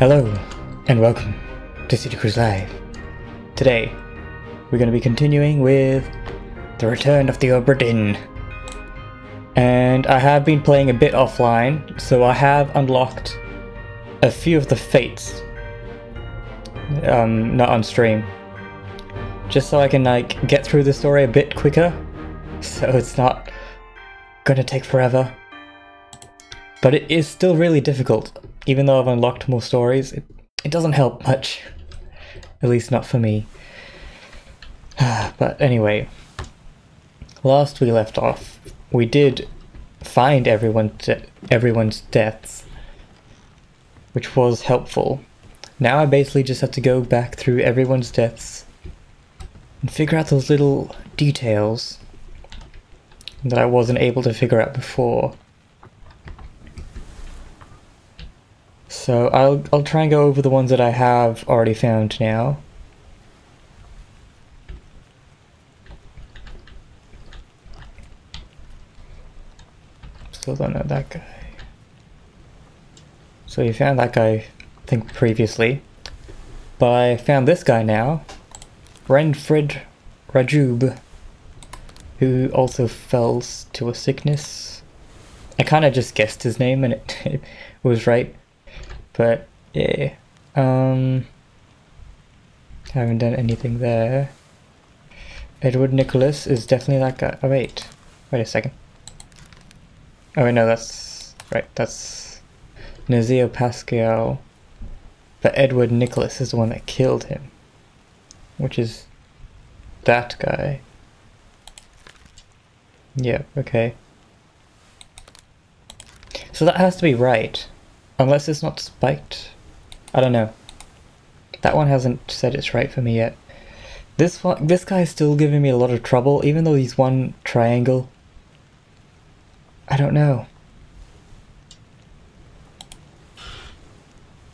Hello, and welcome to City Cruise Live. Today, we're going to be continuing with the return of the Obra Dinn. And I have been playing a bit offline, so I have unlocked a few of the fates. Not on stream. Just so I can get through the story a bit quicker, so it's not gonna take forever. But it is still really difficult. Even though I've unlocked more stories, it doesn't help much. At least not for me. But anyway, last we left off, we did find everyone's deaths, which was helpful. Now I basically just have to go back through everyone's deaths and figure out those little details that I wasn't able to figure out before. So I'll try and go over the ones that I have already found now. Still don't know that guy. So you found that guy, I think, previously. But I found this guy now. Renfred Rajub, who also fell to a sickness. I kind of just guessed his name and it was right. But yeah, haven't done anything there. Edward Nicholas is definitely that guy. Oh wait a second. Oh wait, no, that's right. That's Nazio Pascal. But Edward Nicholas is the one that killed him, which is that guy. Yeah, okay. So that has to be right. Unless it's not spiked. I don't know. That one hasn't said it's right for me yet. This guy's still giving me a lot of trouble, even though he's one triangle. I don't know.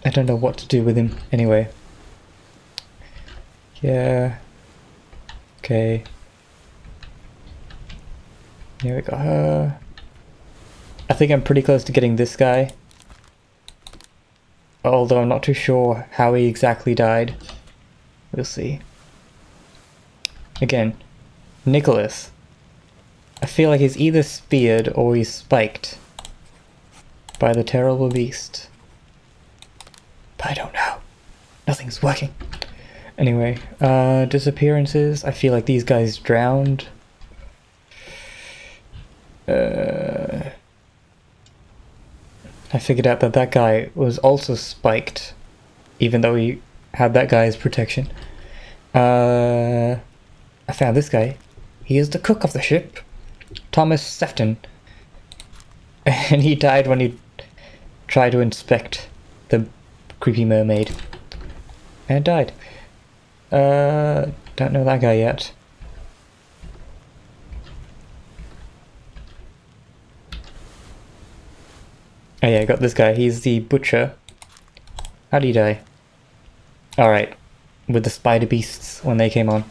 I don't know what to do with him. Anyway. Yeah. Okay. Here we got her. I think I'm pretty close to getting this guy. Although I'm not too sure how he exactly died. We'll see. Again, Nicholas. I feel like he's either speared or he's spiked by the terrible beast. But I don't know. Nothing's working. Anyway, disappearances. I feel like these guys drowned. I figured out that that guy was also spiked, even though he had that guy's protection. I found this guy. He is the cook of the ship, Thomas Sefton. And he died when he tried to inspect the creepy mermaid. And died. Don't know that guy yet. Oh yeah, I got this guy. He's the butcher. How'd he die? Alright. With the spider beasts when they came on.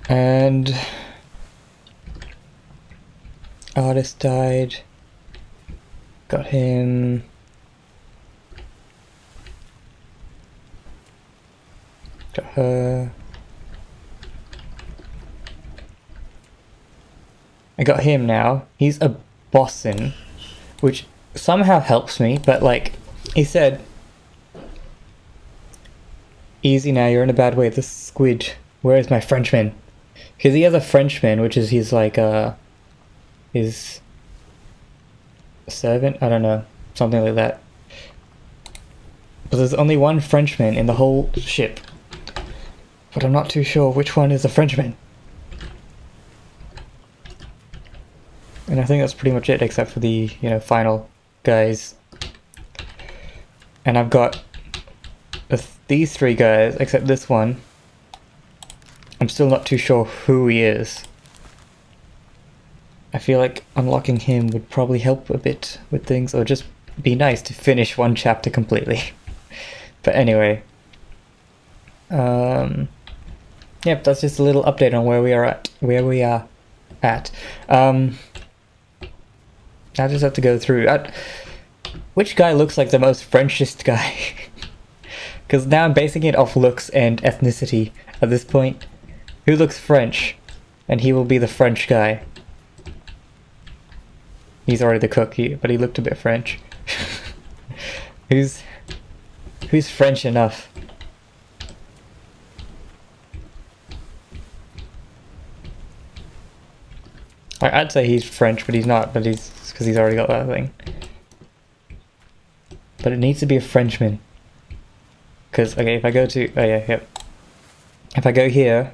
And artist died. Got him. Got her. I got him now. He's a bosun, which somehow helps me, but he said, easy now, you're in a bad way, the squid, where is my Frenchman? Because he has a Frenchman, which is his his servant, I don't know, something like that. But there's only one Frenchman in the whole ship, but I'm not too sure which one is the Frenchman. And I think that's pretty much it, except for the, final guys. And I've got these three guys, except this one. I'm still not too sure who he is. I feel like unlocking him would probably help a bit with things, or just be nice to finish one chapter completely. But anyway. Yep, that's just a little update on where we are at. I just have to go through. which guy looks like the most Frenchest guy? Because now I'm basing it off looks and ethnicity at this point. Who looks French? And he will be the French guy. He's already the cook, but he looked a bit French. Who's French enough? I'd say he's French, but he's not, but he's because he's already got that thing. But it needs to be a Frenchman. Because, okay, if I go to, oh yeah, yep. If I go here,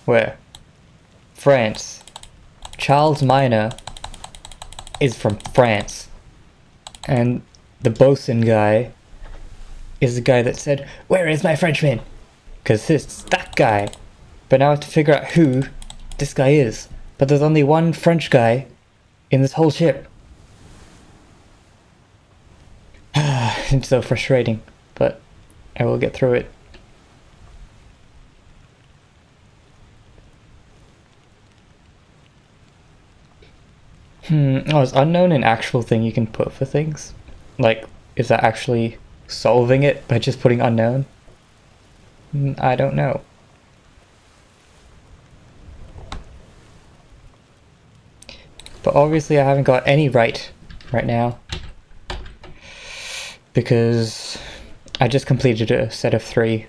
where? France. Charles Minor is from France. And the bosun guy is the guy that said, "Where is my Frenchman?" Because it's that guy. But now I have to figure out who this guy is. But there's only one French guy in this whole ship. It's so frustrating, but I will get through it. Oh, is unknown an actual thing you can put for things? Like, is that actually solving it by just putting unknown? I don't know. But obviously I haven't got any right now. Because I just completed a set of 3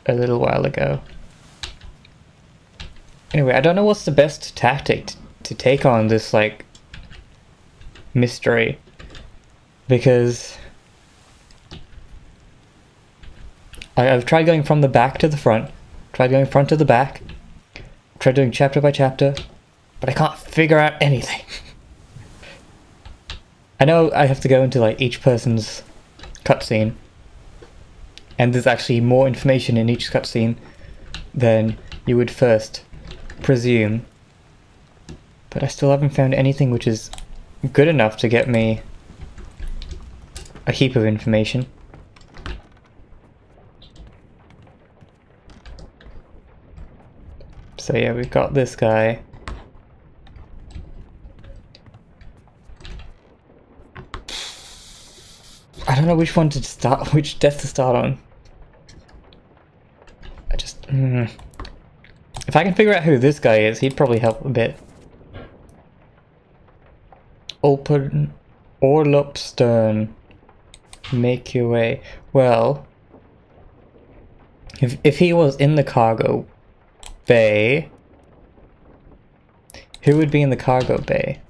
a little while ago. Anyway, I don't know what's the best tactic to take on this, like, mystery. Because I've tried going from the back to the front, tried going front to the back, tried doing chapter by chapter, but I can't figure out anything. I know I have to go into like each person's cutscene, and there's actually more information in each cutscene than you would first presume, but I still haven't found anything which is good enough to get me a heap of information. So yeah, we've got this guy. I don't know which one to start, which death to start on. I just... If I can figure out who this guy is, he'd probably help a bit. Open Orlop Stern. Make your way. Well, if he was in the cargo bay, who would be in the cargo bay?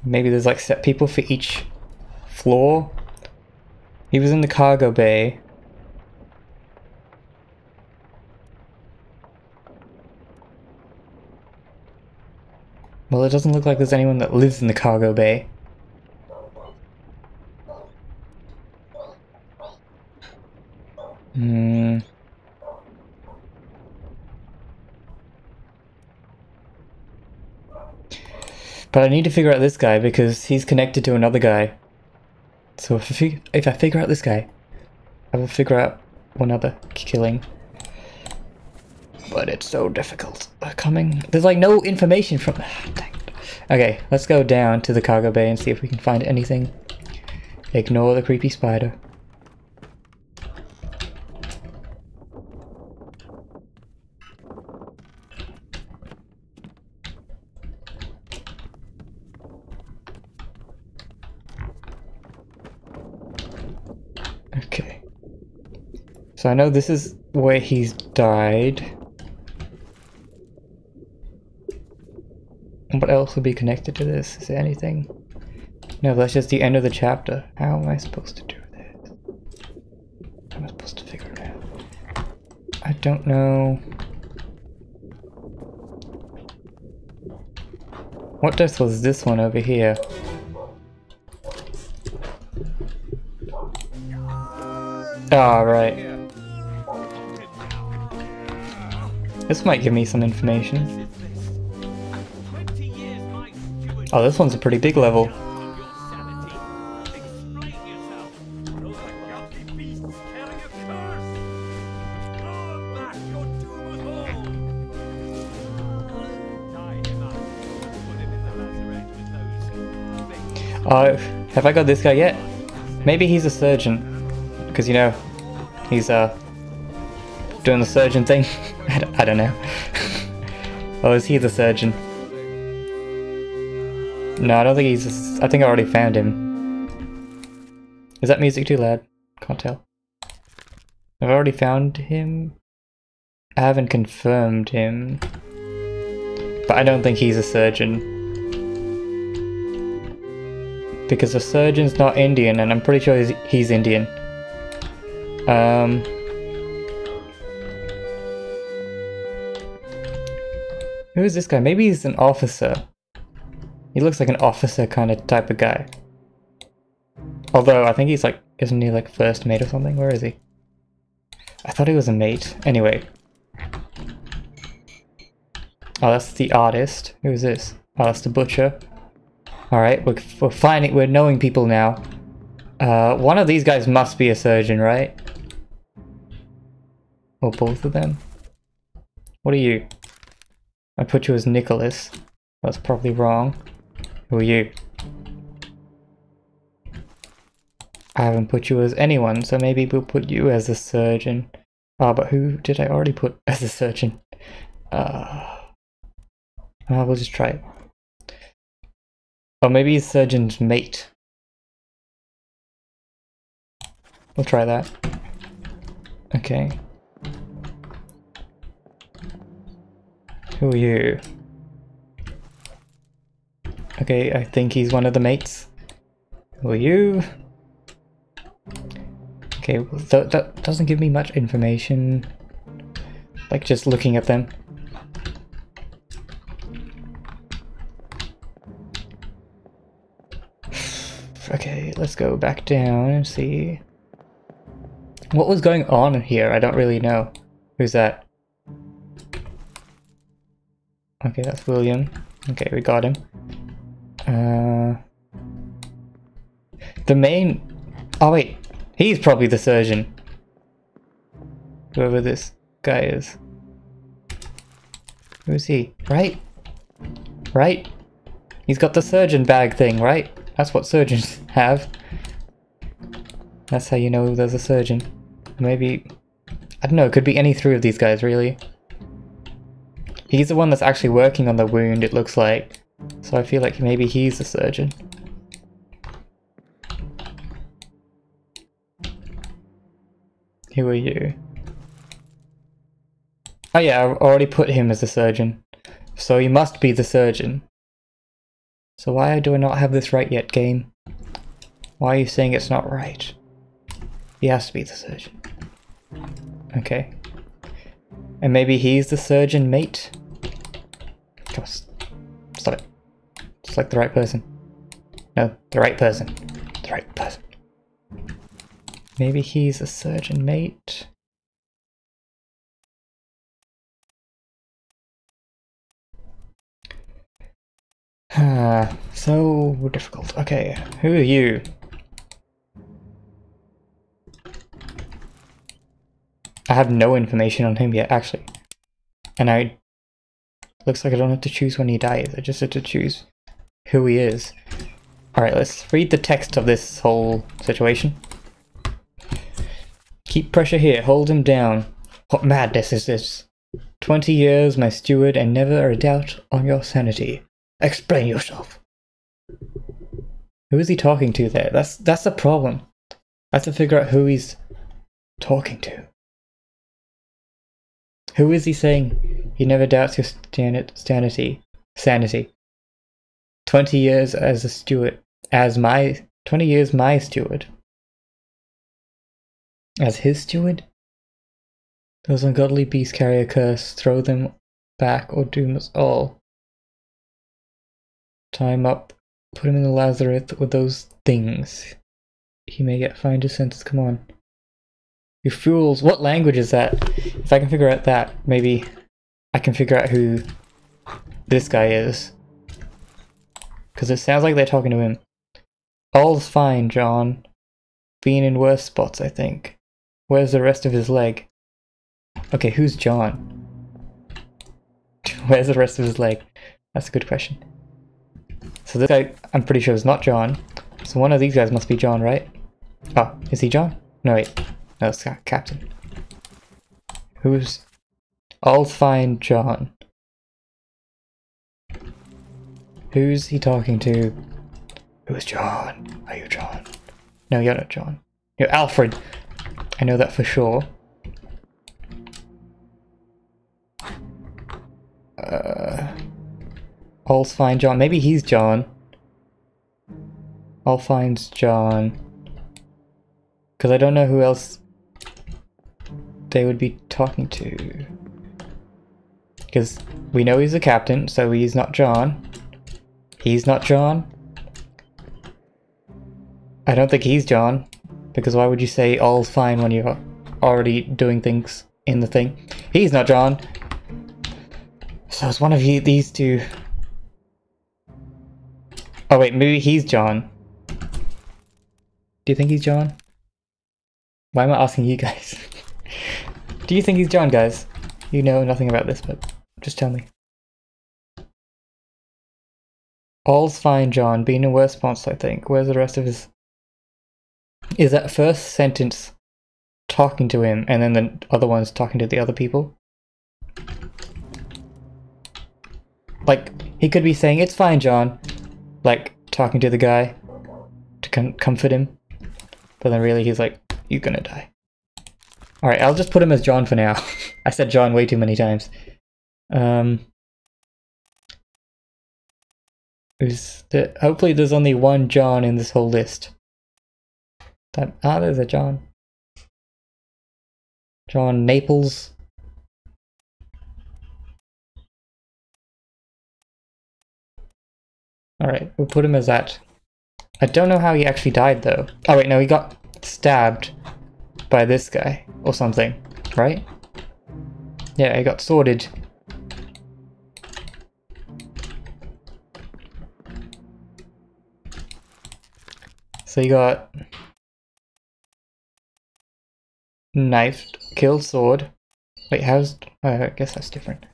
Maybe there's like set people for each floor. He was in the cargo bay. Well, it doesn't look like there's anyone that lives in the cargo bay. But I need to figure out this guy because he's connected to another guy. So if I figure out this guy, I will figure out one other killing. But it's so difficult. There's like no information from... Dang it. Okay, let's go down to the cargo bay and see if we can find anything. Ignore the creepy spider. Okay. So I know this is where he's died. What else would be connected to this? Is there anything? No, that's just the end of the chapter. How am I supposed to do that? How am I supposed to figure it out? I don't know. What death was this one over here? Ah, right. This might give me some information. Oh, this one's a pretty big level. Have I got this guy yet? Maybe he's a surgeon. Because, you know, he's doing the surgeon thing. I don't know. Oh, is he the surgeon? No, I don't think he's... I think I already found him. Is that music too loud? Can't tell. I've already found him. I haven't confirmed him. But I don't think he's a surgeon. Because a surgeon's not Indian, and I'm pretty sure he's Indian. Who is this guy? Maybe he's an officer. He looks like an officer kind of type of guy. Although, I think he's like... Isn't he like first mate or something? Where is he? I thought he was a mate. Anyway. Oh, that's the artist. Who is this? Oh, that's the butcher. Alright, we're finding... We're knowing people now. One of these guys must be a surgeon, right? Or both of them? What are you? I put you as Nicholas. That's probably wrong. Who are you? I haven't put you as anyone, so maybe we'll put you as a surgeon. Oh, but who did I already put as a surgeon? We'll just try it. Or maybe he's surgeon's mate. We'll try that. Okay. Who are you? Okay, I think he's one of the mates. Who are you? Okay, well, that doesn't give me much information. Like just looking at them. Okay, let's go back down and see. What was going on here? I don't really know. Who's that? Okay, that's William. Okay, we got him. The main... Oh wait, he's probably the surgeon. Whoever this guy is. Who is he? Right? Right? He's got the surgeon bag thing, right? That's what surgeons have. That's how you know there's a surgeon. Maybe... I don't know, it could be any three of these guys, really. He's the one that's actually working on the wound, it looks like. So I feel like maybe he's the surgeon. Who are you? Oh yeah, I already put him as the surgeon. So he must be the surgeon. So why do I not have this right yet, game? Why are you saying it's not right? He has to be the surgeon. Okay. And maybe he's the surgeon mate? Come on, stop it. Just like the right person. No, the right person. The right person. Maybe he's a surgeon mate? So difficult. Okay, who are you? I have no information on him yet, actually. And looks like I don't have to choose when he dies, I just have to choose who he is. Alright, let's read the text of this whole situation. Keep pressure here, hold him down. What madness is this? 20 years, my steward, and never a doubt on your sanity. Explain yourself. Who is he talking to there? That's the problem. I have to figure out who he's talking to. Who is he saying he never doubts your sanity? 20 years as a steward. 20 years my steward. As his steward? Those ungodly beasts carry a curse. Throw them back or doom us all. Tie him up. Put him in the Lazarus with those things. He may get find his senses. Come on. You fools. What language is that? If I can figure out that, maybe I can figure out who this guy is. Because it sounds like they're talking to him. All's fine, John. Been in worse spots, I think. Where's the rest of his leg? Okay, who's John? Where's the rest of his leg? That's a good question. So this guy, I'm pretty sure is not John. So one of these guys must be John, right? Oh, is he John? No, wait. No, it's Captain. Who's... I'll find John. Who's he talking to? Who's John? Are you John? No, you're not John. You're Alfred. I know that for sure. I'll find John. Maybe he's John. I'll find John. Because I don't know who else they would be talking to. Because we know he's a captain, so he's not John. He's not John. I don't think he's John. Because why would you say all's fine when you're already doing things in the thing? He's not John. So it's one of these two. Oh wait, maybe he's John. Do you think he's John? Why am I asking you guys? Do you think he's John, guys? You know nothing about this, but just tell me. All's fine, John. Being a worse response, I think. Where's the rest of his... Is that first sentence talking to him, and then the other one's talking to the other people? Like, he could be saying, it's fine, John. Like, talking to the guy to comfort him. But then really he's like, you're gonna die. Alright, I'll just put him as John for now. I said John way too many times. Hopefully there's only one John in this whole list. There's a John. John Naples. Alright, we'll put him as that. I don't know how he actually died though. Oh wait, no, he got stabbed by this guy or something, right? Yeah, he got sworded. So he got knifed, killed, sword. Wait, I guess that's different.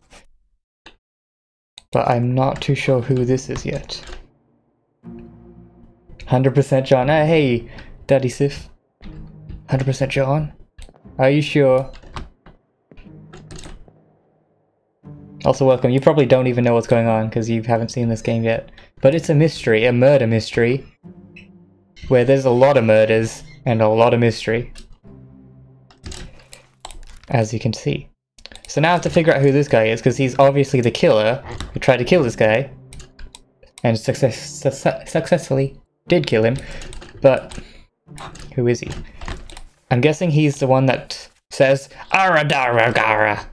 But I'm not too sure who this is yet. 100% John. Hey, Daddy Sif. 100% John. Are you sure? Also welcome. You probably don't even know what's going on because you haven't seen this game yet. But it's a mystery, a murder mystery. Where there's a lot of murders and a lot of mystery. As you can see. So now I have to figure out who this guy is because he's obviously the killer who tried to kill this guy. And successfully did kill him. But who is he? I'm guessing he's the one that says Aradara.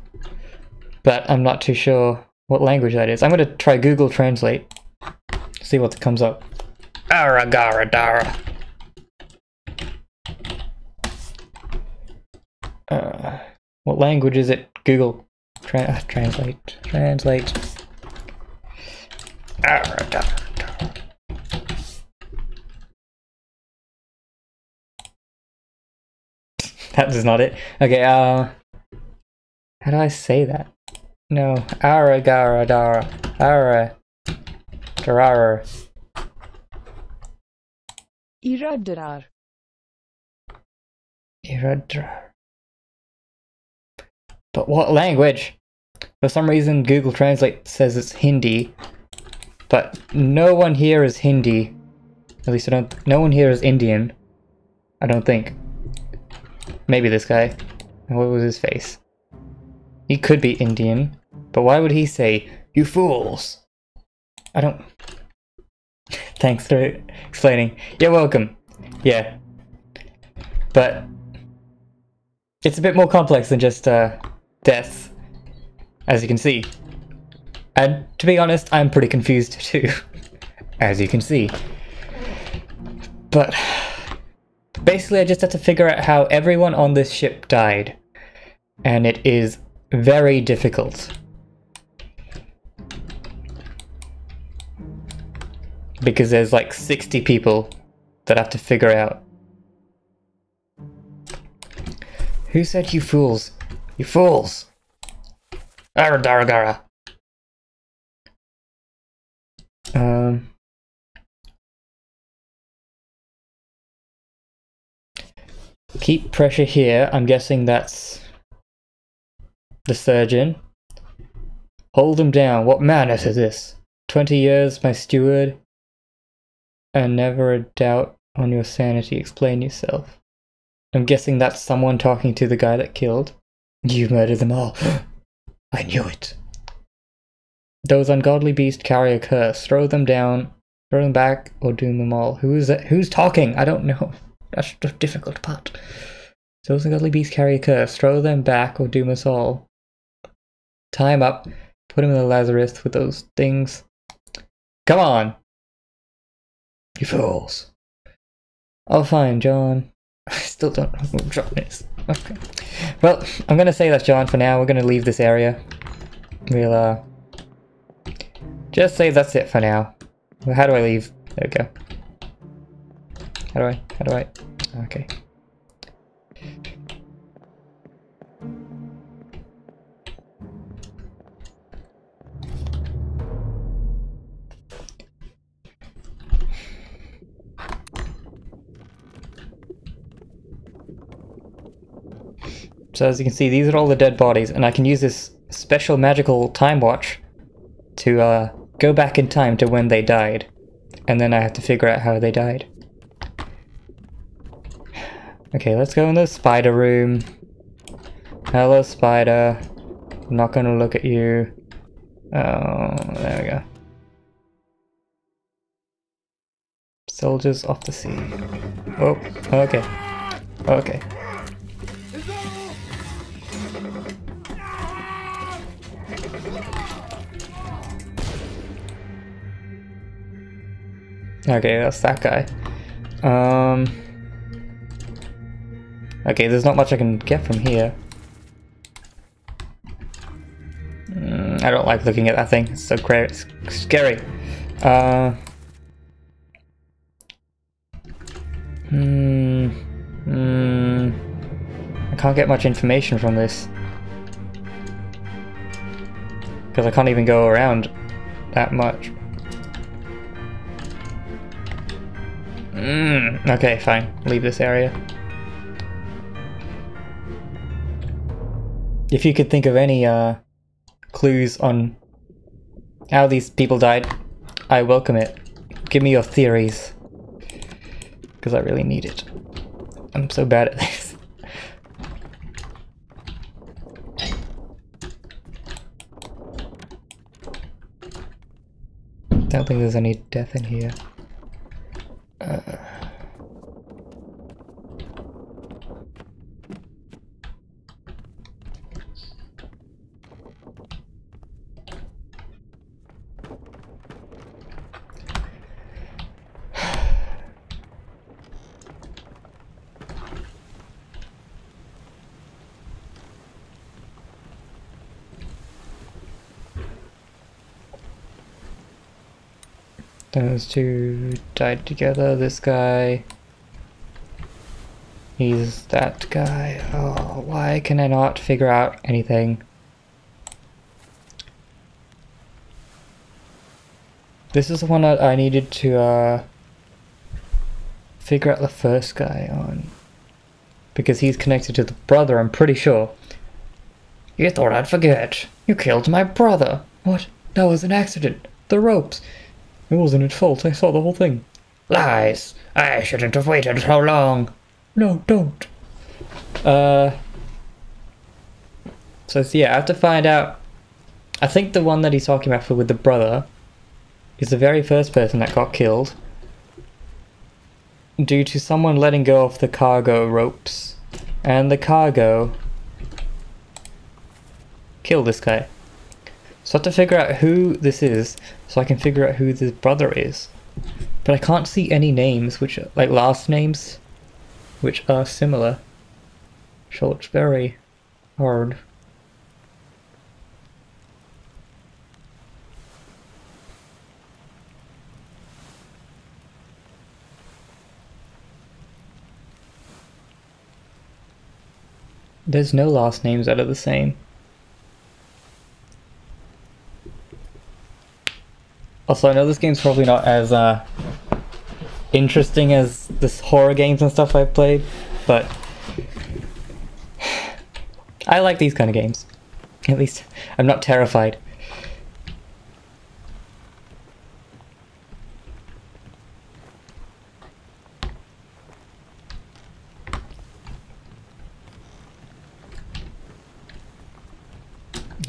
But I'm not too sure what language that is. I'm going to try Google Translate. See what comes up. Aragaradara. What language is it? Google. Translate. Translate. Aradara. That is not it. Okay, how do I say that? No. Aragaradara. Aragaradara. Iradrar. Iradrar. But what language? For some reason Google Translate says it's Hindi. But no one here is Hindi. At least no one here is Indian. I don't think. Maybe this guy. What was his face? He could be Indian. But why would he say, you fools? I don't... Thanks for explaining. You're welcome. Yeah. But it's a bit more complex than just death, as you can see. And to be honest, I'm pretty confused too, as you can see. But basically I just had to figure out how everyone on this ship died. And it is very difficult. Because there's like 60 people that I have to figure out. Who said you fools? You fools! Aradaragara. Keep pressure here. I'm guessing that's the surgeon. Hold him down. What madness is this? 20 years, my steward, and never a doubt on your sanity. Explain yourself. I'm guessing that's someone talking to the guy that killed. You murdered them all. I knew it. Those ungodly beasts carry a curse. Throw them down, throw them back, or doom them all. Who is that? Who's talking? I don't know. That's the difficult part. Those ungodly beasts carry a curse. Throw them back, or doom us all. Tie him up. Put him in the Lazarus with those things. Come on! You fools. Oh, fine, John. I still don't know who John is. Okay. Well, I'm gonna say that's John for now. We're gonna leave this area. We'll, just say that's it for now. Well, how do I leave? There we go. How do I? Okay. So as you can see, these are all the dead bodies, and I can use this special magical time watch to go back in time to when they died. And then I have to figure out how they died. Okay, let's go in the spider room. Hello, spider. I'm not gonna look at you. Oh, there we go. Soldiers off the sea. Oh, okay. Okay. Okay, that's that guy. Okay, there's not much I can get from here. I don't like looking at that thing. It's so scary. I can't get much information from this. Because I can't even go around that much. Okay, fine. Leave this area. If you could think of any clues on how these people died, I welcome it. Give me your theories. Because I really need it. I'm so bad at this. Don't think there's any death in here. Those two died together. This guy, he's that guy. Oh, why can I not figure out anything? This is the one that I needed to figure out the first guy on. Because he's connected to the brother, I'm pretty sure. You thought I'd forget. You killed my brother. What? That was an accident. The ropes. It wasn't its fault. I saw the whole thing. Lies. I shouldn't have waited so long. No, don't. So yeah, I have to find out. I think the one that he's talking about with the brother is the very first person that got killed due to someone letting go of the cargo ropes, and the cargo killed this guy. So I have to figure out who this is, so I can figure out who this brother is. But I can't see any names, which are, like last names, which are similar. So it's very hard. There's no last names that are the same. Also, I know this game's probably not as interesting as this horror games and stuff I've played, but I like these kind of games. At least I'm not terrified.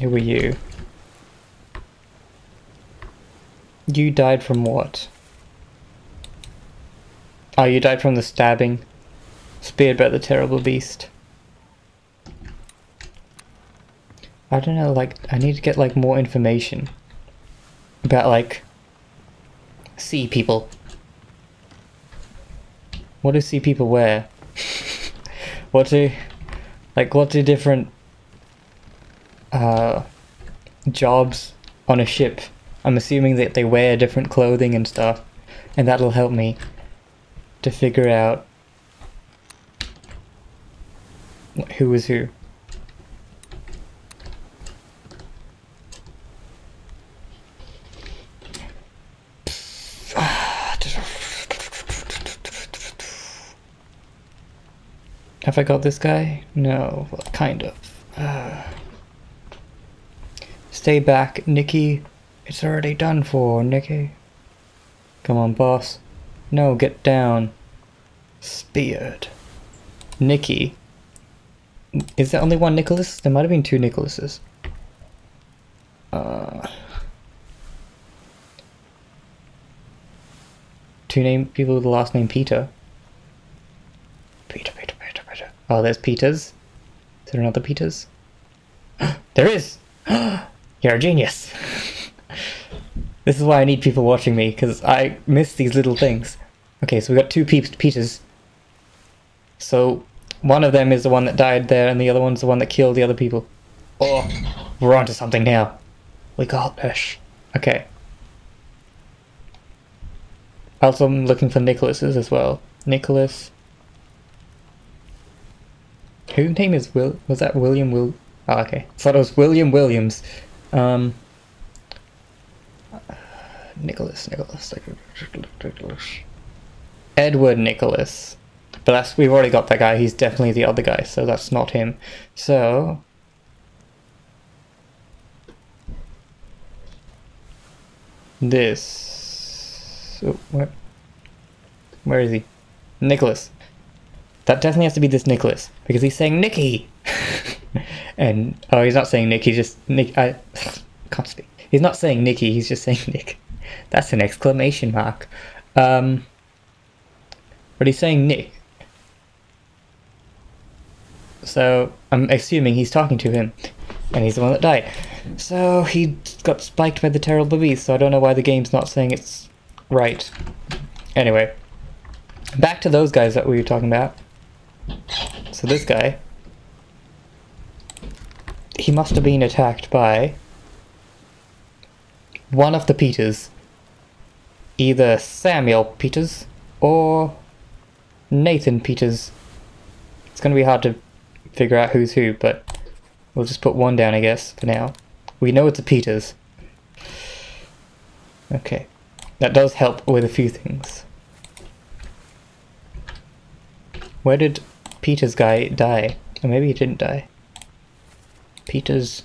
Who were you? You died from what? Oh, you died from the stabbing. Speared by the terrible beast. I don't know, like, I need to get, like, more information about, like, sea people. What do sea people wear? What do different jobs on a ship? I'm assuming that they wear different clothing and stuff, and that'll help me to figure out who is who. Have I got this guy? No, well, kind of. Stay back, Nikki. It's already done for, Nikki. Come on, boss. No, get down. Speared. Nikki. Is there only one Nicholas? There might have been two Nicholases. Two people with the last name Peter. Peter. Oh, there's Peters. Is there another Peters? There is! You're a genius! This is why I need people watching me, because I miss these little things. Okay, so we got two Peters. So, one of them is the one that died there, and the other one's the one that killed the other people. Oh, we're onto something now. We got this. Okay. Also, I'm looking for Nicholases as well. Nicholas. Whose name is Will? Was that William Will? Oh, okay. I thought it was William Williams. Nicholas. Edward Nicholas. But we've already got that guy. He's definitely the other guy, so that's not him. So this. Oh, where is he? Nicholas. That definitely has to be this Nicholas, because he's saying Nicky! And, oh, he's not saying Nick, he's just, Nick, I can't speak. He's not saying Nicky, he's just saying Nick. That's an exclamation mark. But he's saying Nick. So, I'm assuming he's talking to him, and he's the one that died. So, he got spiked by the terrible beast, so I don't know why the game's not saying it's right. Anyway, back to those guys that we were talking about. So this guy, he must have been attacked by one of the Peters. Either Samuel Peters or Nathan Peters. It's going to be hard to figure out who's who, but we'll just put one down, I guess, for now. We know it's a Peters. Okay. That does help with a few things. Where did Peter's guy die? Or maybe he didn't die. Peters.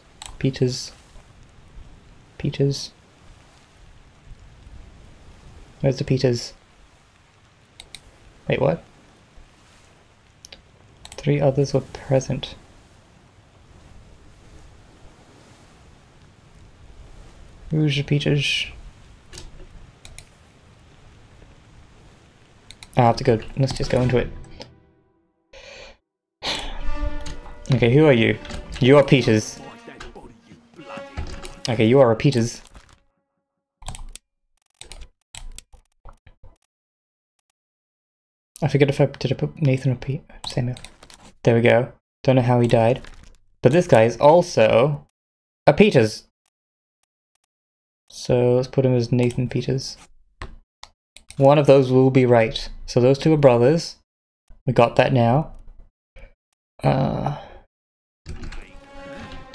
Where's the Peters? Wait, what? 3 others were present. Who's the Peters? I have to go. Let's just go into it. Okay, who are you? You are Peters. Okay, you are a Peters. I forget if I put Nathan or Samuel. There we go. Don't know how he died. But this guy is also a Peters. So let's put him as Nathan Peters. One of those will be right. So those two are brothers. We got that now.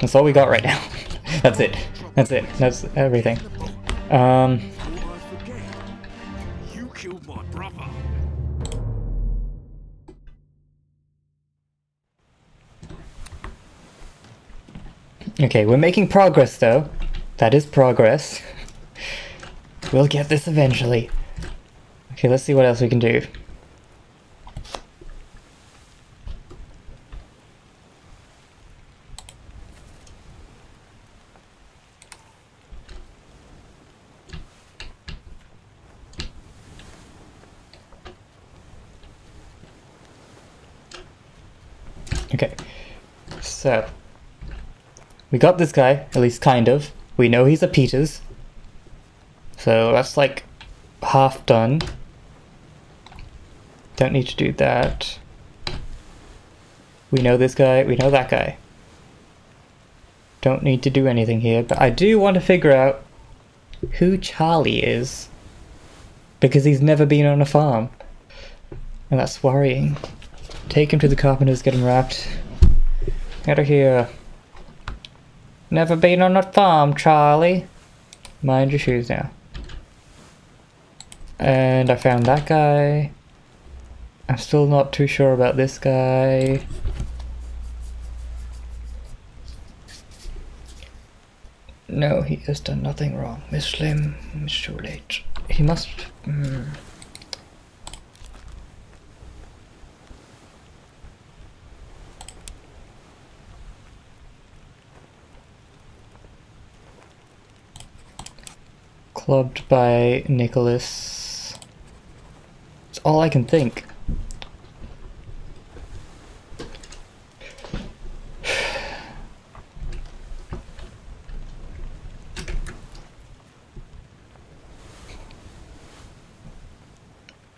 That's all we got right now. That's it. That's it. That's everything. You killed my brother. Okay, we're making progress though. That is progress. We'll get this eventually. Okay, let's see what else we can do. Okay, so we got this guy, at least kind of. We know he's a Peters, so that's like half done. Don't need to do that. We know this guy, we know that guy. Don't need to do anything here, but I do want to figure out who Charlie is, because he's never been on a farm, and that's worrying. Take him to the carpenters, get him wrapped. Out of here. Never been on a farm, Charlie. Mind your shoes now. And I found that guy. I'm still not too sure about this guy. No, he has done nothing wrong. Miss Slim, it's too late. He must... Clubbed by Nicholas. It's all I can think.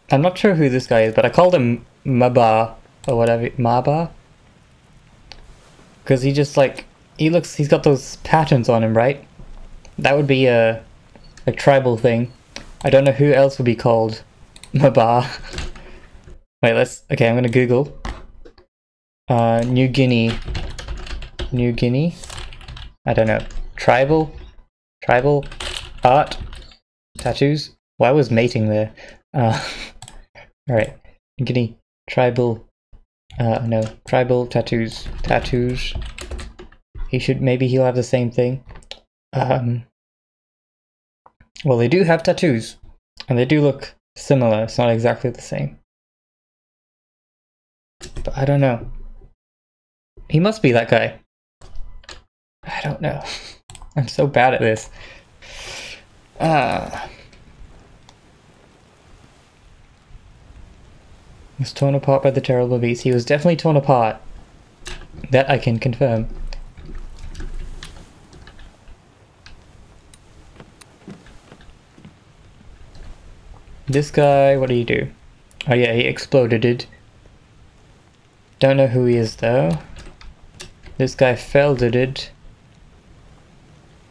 I'm not sure who this guy is, but I called him Maba or whatever, Maba, because he just like he's got those patterns on him, right? That would be a tribal thing. I don't know who else would be called Maba. Wait, okay, I'm gonna Google. New Guinea. I don't know. Tribal art, tattoos. Why was mating there? Alright, New Guinea, tribal, no, tribal tattoos. Maybe he'll have the same thing. Well, they do have tattoos, and they do look similar. It's not exactly the same. But I don't know. He must be that guy. I don't know. I'm so bad at this. He was torn apart by the terrible beast. He was definitely torn apart. That I can confirm. This guy, what do you do? Oh yeah, he exploded. Don't know who he is though. This guy felded.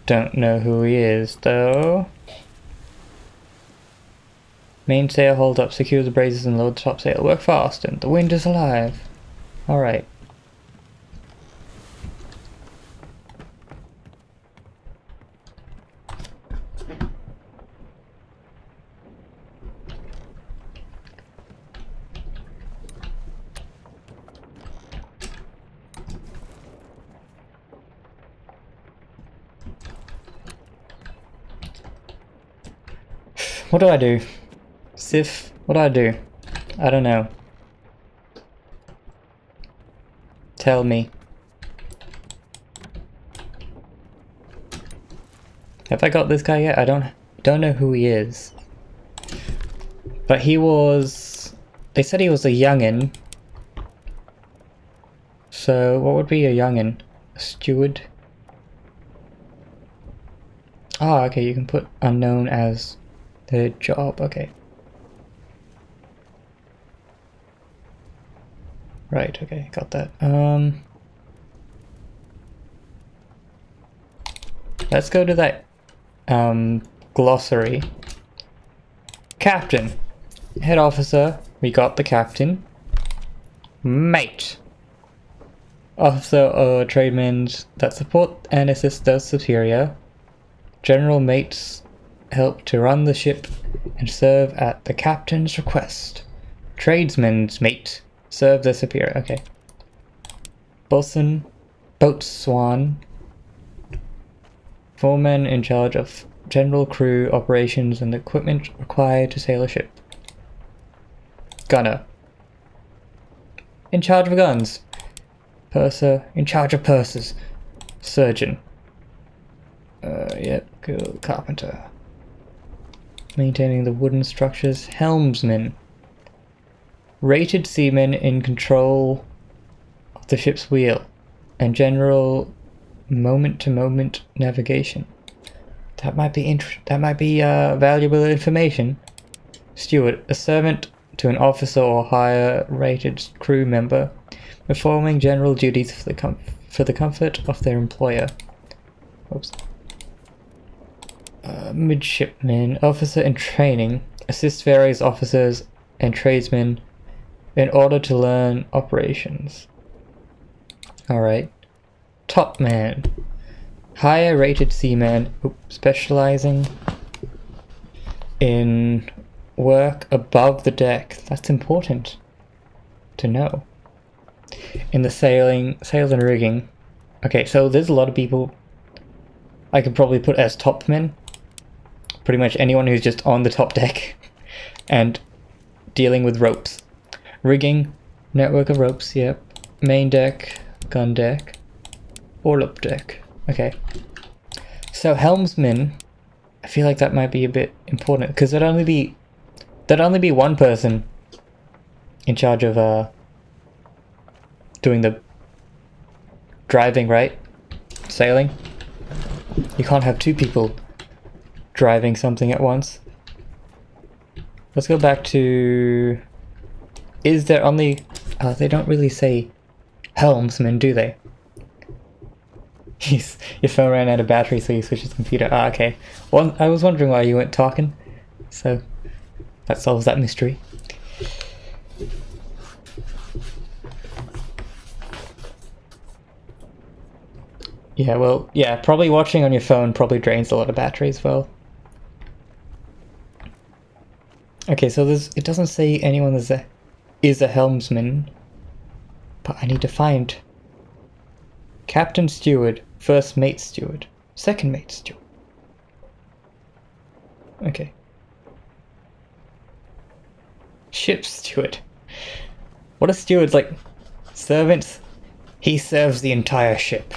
Don't know who he is though. Mainsail, hold up, secure the braces and load the topsail. Work fast and the wind is alive. Alright. What do I do? Sif, what do I do? I don't know. Tell me. Have I got this guy yet? I don't know who he is. But he was... They said he was a youngin'. So what would be a youngin'? A steward? Ah, okay, you can put unknown as the job, okay. Right, okay, got that. Let's go to that glossary. Captain. Head officer, we got the captain. Mate. Officer or tradesmen that support and assist their superior. General mates help to run the ship and serve at the captain's request. Tradesmen's mate serve their superior. Okay. Boatswain, boatswain, Foreman in charge of general crew operations and equipment required to sail a ship. Gunner. In charge of guns. Purser. In charge of purses. Surgeon. Yep, cool. Carpenter. Maintaining the wooden structures. Helmsman. Rated seaman in control of the ship's wheel and general moment-to-moment navigation. That might be valuable information. Steward, a servant to an officer or higher rated crew member, performing general duties for the comfort of their employer. Oops. Midshipman, officer in training, assists various officers and tradesmen in order to learn operations. Alright. Top man. Higher rated seaman specializing in work above the deck. That's important to know. In the sails and rigging. Okay, so there's a lot of people I could probably put as top men. Pretty much anyone who's just on the top deck and dealing with ropes. Rigging, network of ropes, yep. Main deck, gun deck, orlop deck. Okay. So helmsman, I feel like that might be a bit important because there'd only be one person in charge of doing the driving, right? Sailing. You can't have two people driving something at once. Let's go back to... Is there only... they don't really say helmsman, do they? Your phone ran out of battery, so you switched the computer. Ah, okay. Well, I was wondering why you weren't talking. So, that solves that mystery. Yeah, well, yeah, probably watching on your phone probably drains a lot of battery as well. Okay, so it doesn't say anyone is a helmsman, but I need to find captain steward, first mate steward, second mate steward. Okay. Ship steward. What are stewards like? Servants? He serves the entire ship.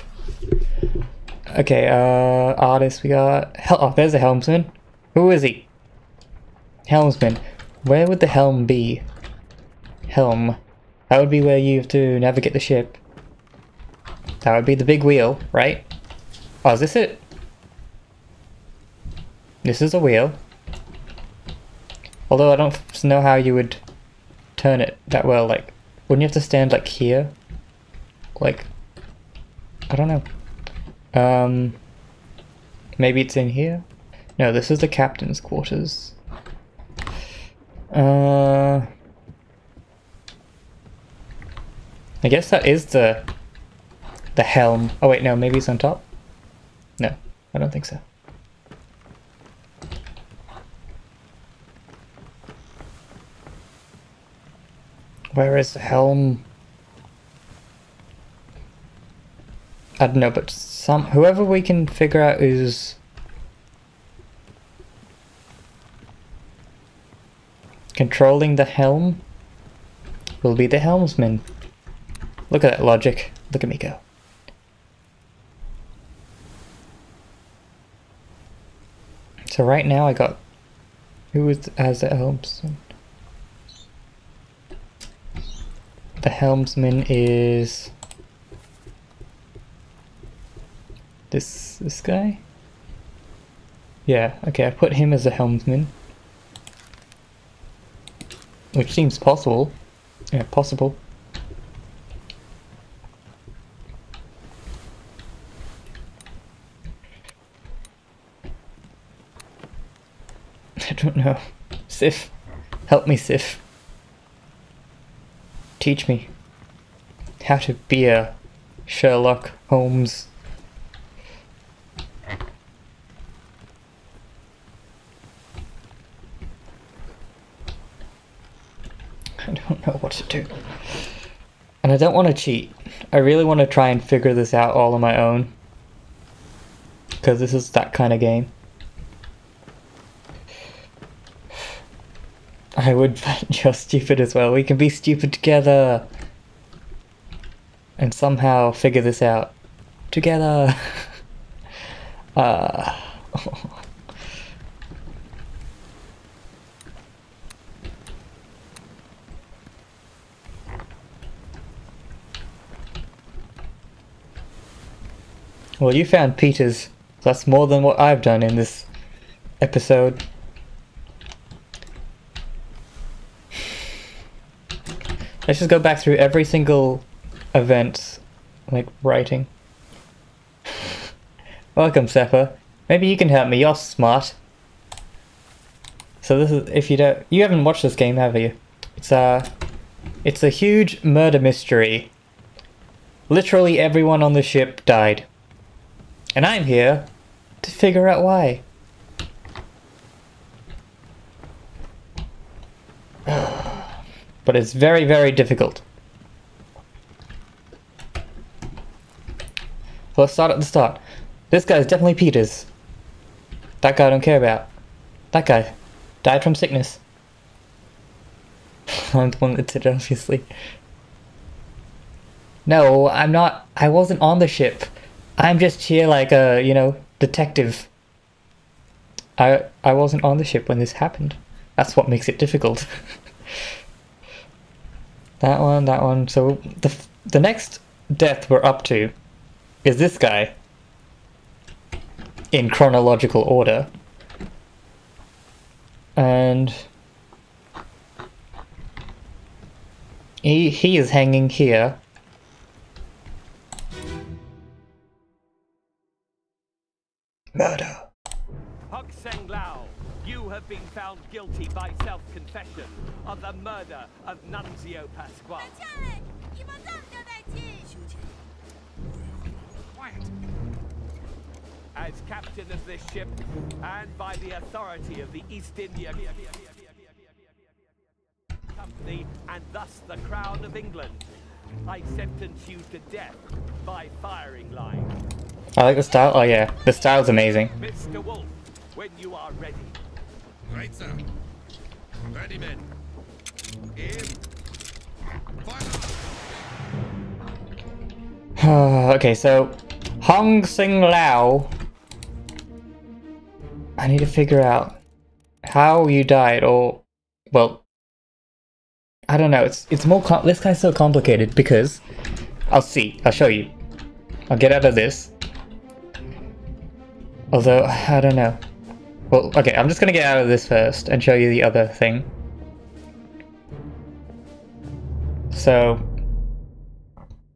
Okay, artist we got... Oh, there's a helmsman. Who is he? Helmsman. Where would the helm be? Helm. That would be where you have to navigate the ship. That would be the big wheel, right? Oh, is this it? This is a wheel. Although I don't know how you would turn it that well, like... Wouldn't you have to stand, like, here? Like... I don't know. Maybe it's in here? No, this is the captain's quarters. I guess that is the helm. Oh wait, no, maybe it's on top? No, I don't think so. Where is the helm? I don't know, but whoever we can figure out is controlling the helm will be the helmsman. Look at that logic. Look at me go. So right now I got who is as the helmsman? The helmsman is this guy? Yeah, okay, I put him as a helmsman. Which seems possible. Yeah, possible. I don't know. Sif. Help me, Sif. Teach me how to be a Sherlock Holmes. I don't know what to do. And I don't want to cheat. I really want to try and figure this out all on my own. because this is that kind of game. I would bet you're stupid as well. We can be stupid together and somehow figure this out together. Well, you found Peter's. So that's more than what I've done in this episode. Let's just go back through every single event, like writing. Welcome, Seppa. Maybe you can help me. You're smart. So this is, if you haven't watched this game, have you? It's a huge murder mystery. Literally everyone on the ship died. And I'm here to figure out why. But it's very, very difficult. So let's start at the start. This guy's definitely Peter's. That guy I don't care about. That guy died from sickness. I'm the one that did it, obviously. No, I'm not. I wasn't on the ship. I'm just here like a, you know, detective. I wasn't on the ship when this happened. That's what makes it difficult. That one. So the next death we're up to is this guy in chronological order. And he is hanging here. Murder. Hok Seng Lao, you have been found guilty by self-confession of the murder of Nunzio Pasquale. As captain of this ship, and by the authority of the East India Company, and thus the Crown of England, I sentence you to death by firing line. I like the style. Oh yeah, the style's amazing. Mr. Wolf, when you are ready. Right, sir. Ready, men. Aim. Fire! Okay, so Hong Sing Lao. I need to figure out how you died, or well, I don't know. It's more. This guy's so complicated because I'll show you. I'll get out of this. Although I don't know. Well, okay, I'm just gonna get out of this first and show you the other thing. So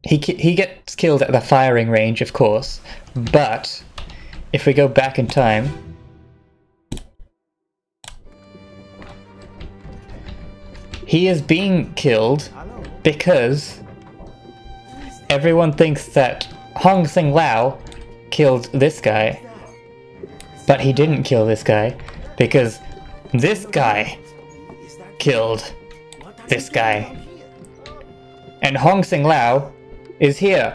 he gets killed at the firing range, of course, but if we go back in time, he is being killed because everyone thinks that Hong Sing Lao killed this guy, but he didn't kill this guy because this guy killed this guy. And Hong Sing Lao is here.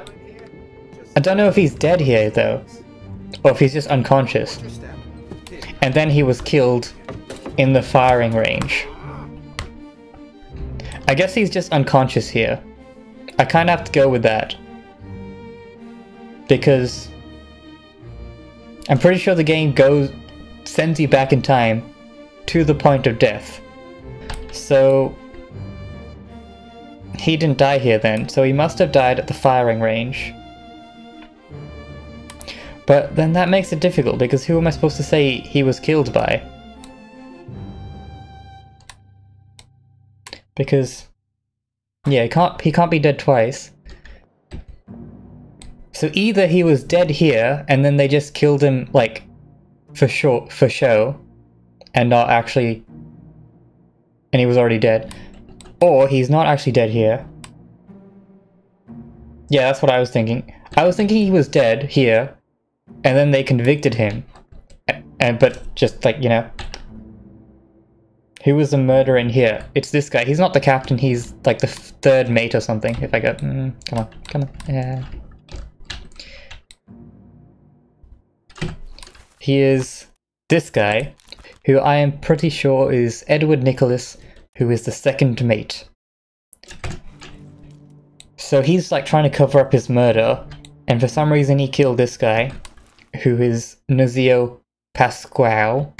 I don't know if he's dead here though, or if he's just unconscious. And then he was killed in the firing range. I guess he's just unconscious here. I kind of have to go with that. Because I'm pretty sure the game sends you back in time to the point of death. So he didn't die here then, so he must have died at the firing range. But then that makes it difficult, because who am I supposed to say he was killed by? Because yeah, he can't be dead twice. So either he was dead here and then they just killed him like for show and not actually, and he was already dead, or he's not actually dead here. Yeah, that's what I was thinking. I was thinking he was dead here and then they convicted him, but just like, you know, who was the murderer in here? It's this guy. He's not the captain, he's like the third mate or something. If I go, come on, yeah. he is this guy, who I am pretty sure is Edward Nicholas, who is the second mate. So he's like trying to cover up his murder, and for some reason he killed this guy, who is Nunzio Pasquale.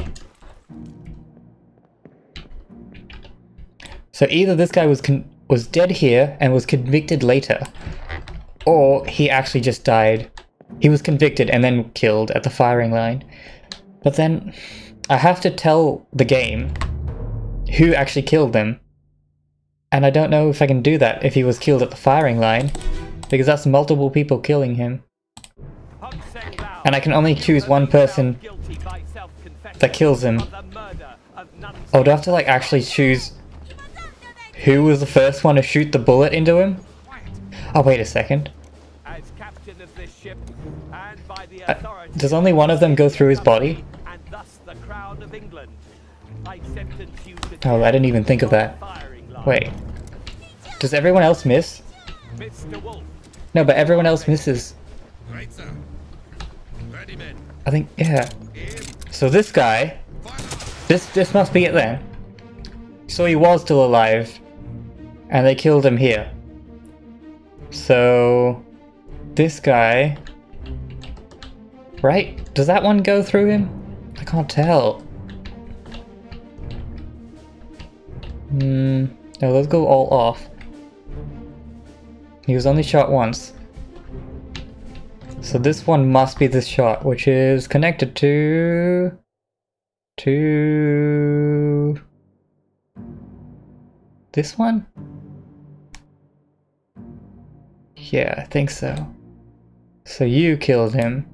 So either this guy was dead here and was convicted later, or he actually just died. He was convicted and then killed at the firing line. But then I have to tell the game who actually killed them. And I don't know if I can do that if he was killed at the firing line, because that's multiple people killing him. And I can only choose one person that kills him. Oh, do I have to like actually choose who was the first one to shoot the bullet into him? Oh, wait a second. Does only one of them go through his body? Oh, I didn't even think of that. Wait. Does everyone else miss? No, but everyone else misses. Right, sir. Ready, men. I think, yeah. So this guy, this must be it then. So he was still alive, and they killed him here. So this guy, right? Does that one go through him? I can't tell. No, those go all off. He was only shot once. So this one must be this shot, which is connected to this one? Yeah, I think so. So you killed him.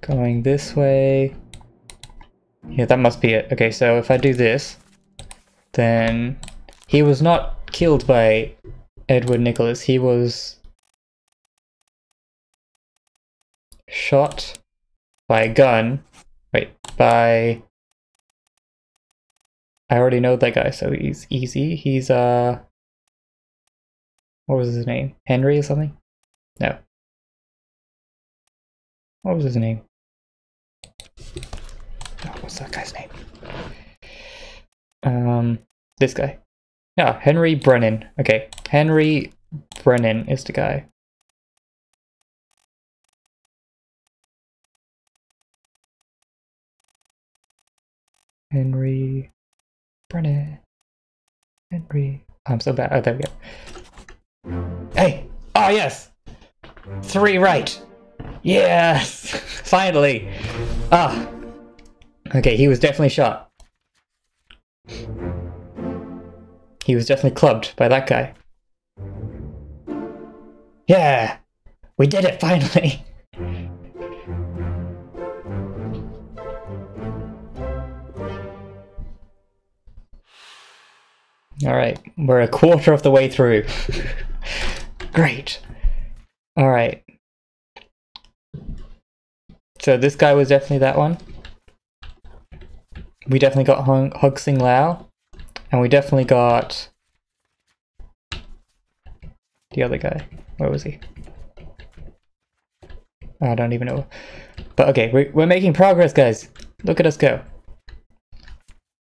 Going this way. Yeah, that must be it. Okay, so if I do this, then he was not killed by Edward Nicholas. He was shot by a gun. Wait, by... I already know that guy, so he's easy. He's, what was his name? Henry or something? No. What was his name? Oh, what's that guy's name? This guy. Yeah, Henry Brennan. Okay, Henry Brennan is the guy. Henry Brennan. Henry. I'm so bad. Oh, there we go. Hey! Oh, yes! 3 right! Yes! Finally! Ah! Okay, he was definitely shot. He was definitely clubbed by that guy. Yeah! We did it finally! Alright, we're a quarter of the way through. Great. Alright. So this guy was definitely that one. We definitely got Hug Sing Lao. And we definitely got the other guy. Where was he? I don't even know. But okay, we're making progress, guys. Look at us go.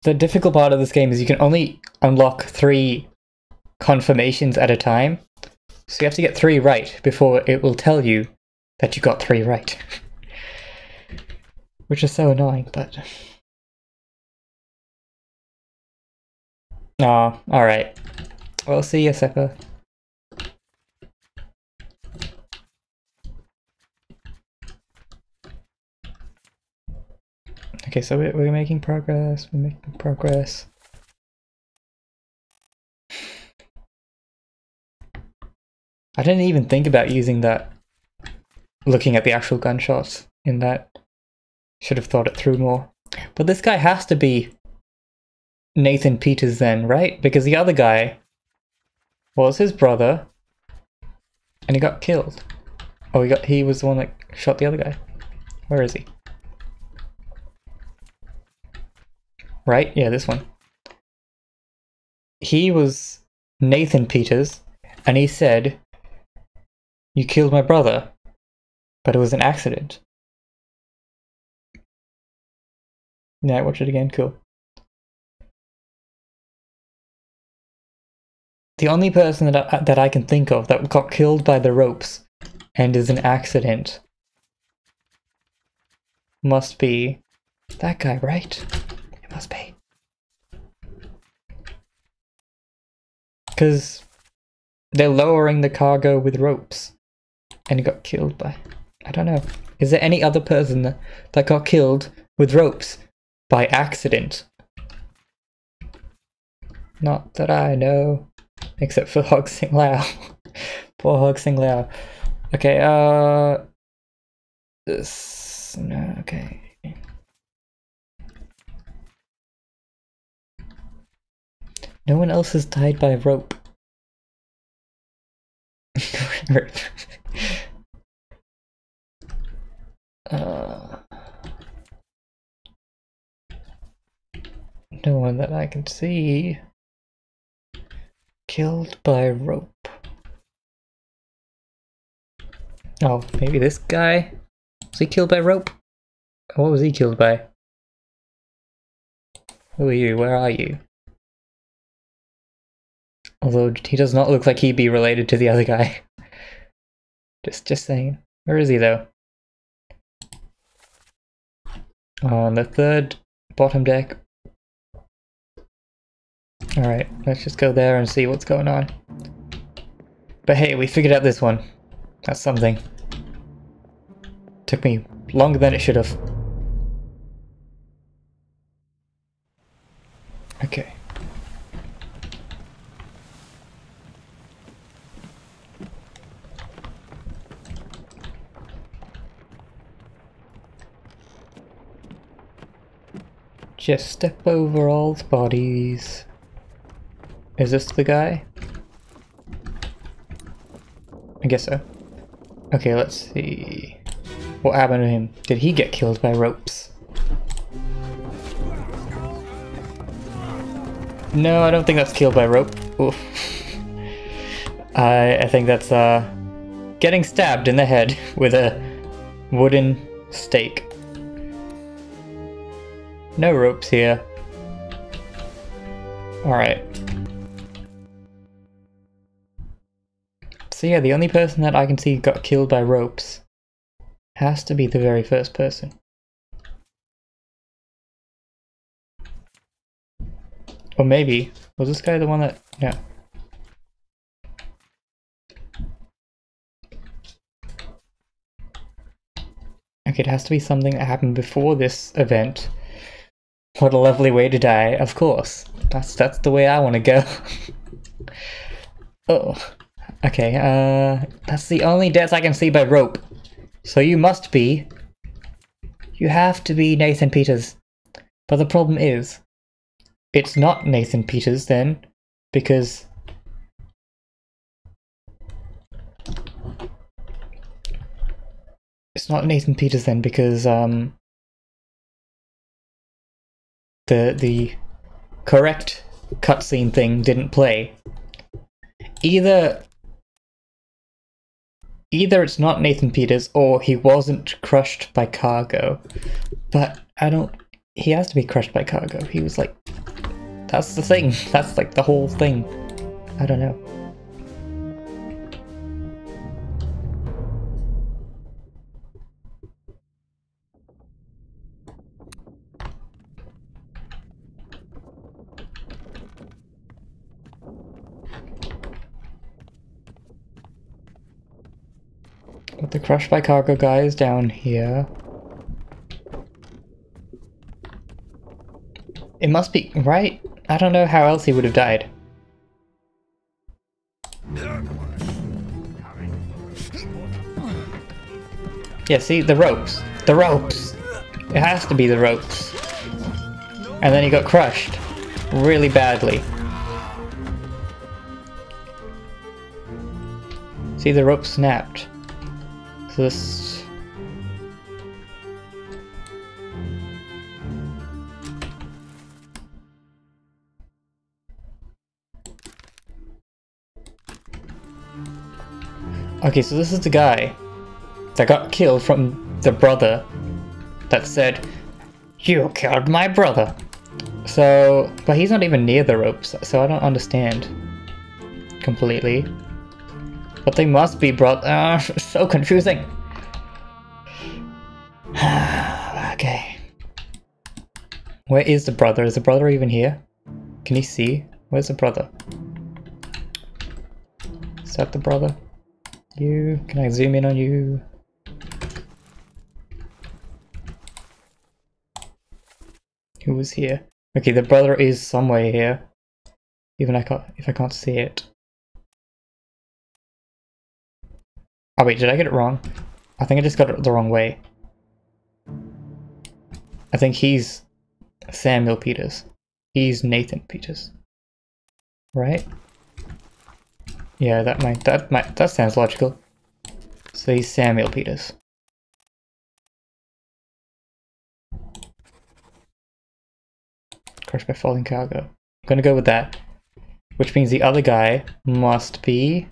The difficult part of this game is you can only unlock 3 confirmations at a time. So you have to get 3 right before it will tell you that you got 3 right. Which is so annoying, but... Aw, alright. Well, see ya, Seppa. Okay, so we're making progress, we're making progress. I didn't even think about using that, looking at the actual gunshots in that. Should have thought it through more. But this guy has to be Nathan Peters then, right? Because the other guy was his brother, and he got killed. Oh, he was the one that shot the other guy. Where is he? Right? Yeah, this one. He was Nathan Peters, and he said, "You killed my brother, but it was an accident." Yeah, watch it again. Cool. The only person that I can think of that got killed by the ropes and is an accident must be that guy, right? It must be. Because they're lowering the cargo with ropes and he got killed by... I don't know. Is there any other person that got killed with ropes by accident? Not that I know. Except for Hog Sing Lao. Poor Hog Sing Lao. Okay, this... No, okay. No one else has died by rope. No one that I can see killed by rope. Oh, maybe this guy? Was he killed by rope? What was he killed by? Who are you? Where are you? Although he does not look like he'd be related to the other guy. Just saying. Where is he though? On the third bottom deck. Alright, let's just go there and see what's going on. But hey, we figured out this one. That's something. Took me longer than it should have. Okay. Just step over all the bodies. Is this the guy? I guess so. Okay, let's see. What happened to him? Did he get killed by ropes? No, I don't think that's killed by rope. Oof. I think that's getting stabbed in the head with a wooden stake. No ropes here. Alright. So yeah, the only person that I can see got killed by ropes has to be the very first person. Or maybe, was this guy the one that... No. Okay, it has to be something that happened before this event. What a lovely way to die, of course. That's the way I want to go. Oh. Okay, that's the only death I can see by rope. So you must be... You have to be Nathan Peters. But the problem is, it's not Nathan Peters then, because... It's not Nathan Peters then, because, the correct cutscene thing didn't play. Either it's not Nathan Peters, or he wasn't crushed by cargo. But I don't... He has to be crushed by cargo. He was like... That's the thing. That's like the whole thing. I don't know. But the crushed by cargo guy is down here. It must be, right? I don't know how else he would have died. Yeah, see, the ropes. The ropes! It has to be the ropes. And then he got crushed. Really badly. See, the rope snapped. So this... Okay, so this is the guy that got killed from the brother that said, You killed my brother. So, but he's not even near the ropes, so I don't understand completely. But they must be so confusing. Okay. Where is the brother? Is the brother even here? Can you see? Where's the brother? Is that the brother? You? Can I zoom in on you? Who was here? Okay, the brother is somewhere here. Even if I can't see it. Oh wait, did I get it wrong? I think I just got it the wrong way. I think he's Samuel Peters. He's Nathan Peters. Right? Yeah, that sounds logical. So he's Samuel Peters. Crushed by falling cargo. I'm gonna go with that. Which means the other guy must be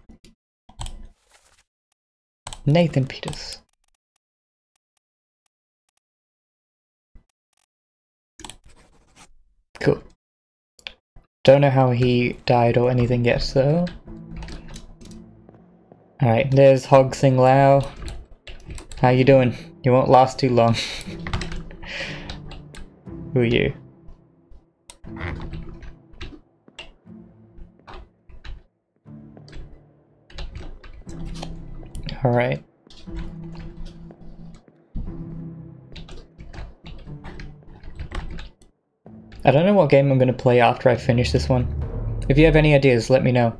Nathan Peters. Cool. Don't know how he died or anything yet, so... Alright, there's Hog Sing Lao. How you doing? You won't last too long. Who are you? Alright. I don't know what game I'm going to play after I finish this one. If you have any ideas, let me know.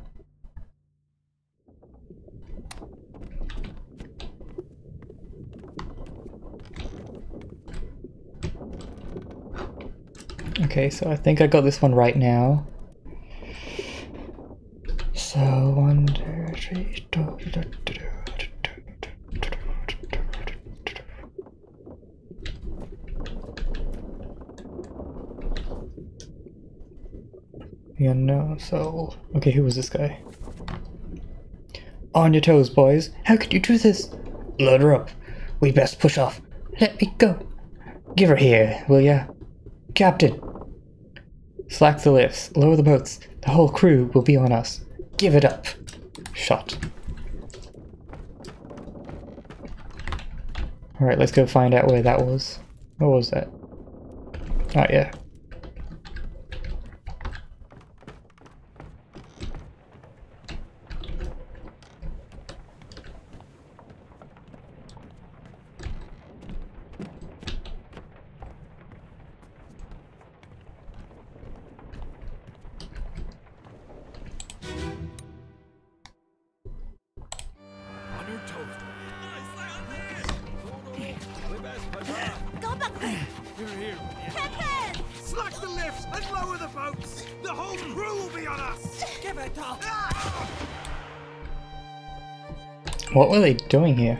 Okay, so I think I got this one right now. So 1, 2, 3, 2. Yeah, no, so... Okay, who was this guy? On your toes, boys. How could you do this? Load her up. We best push off. Let me go. Give her here, will ya? Captain. Slack the lifts. Lower the boats. The whole crew will be on us. Give it up. Shot. Alright, let's go find out where that was. What was that? Oh, yeah. Slack the lifts and lower the boats! The whole crew will be on us! Give it up! What were they doing here?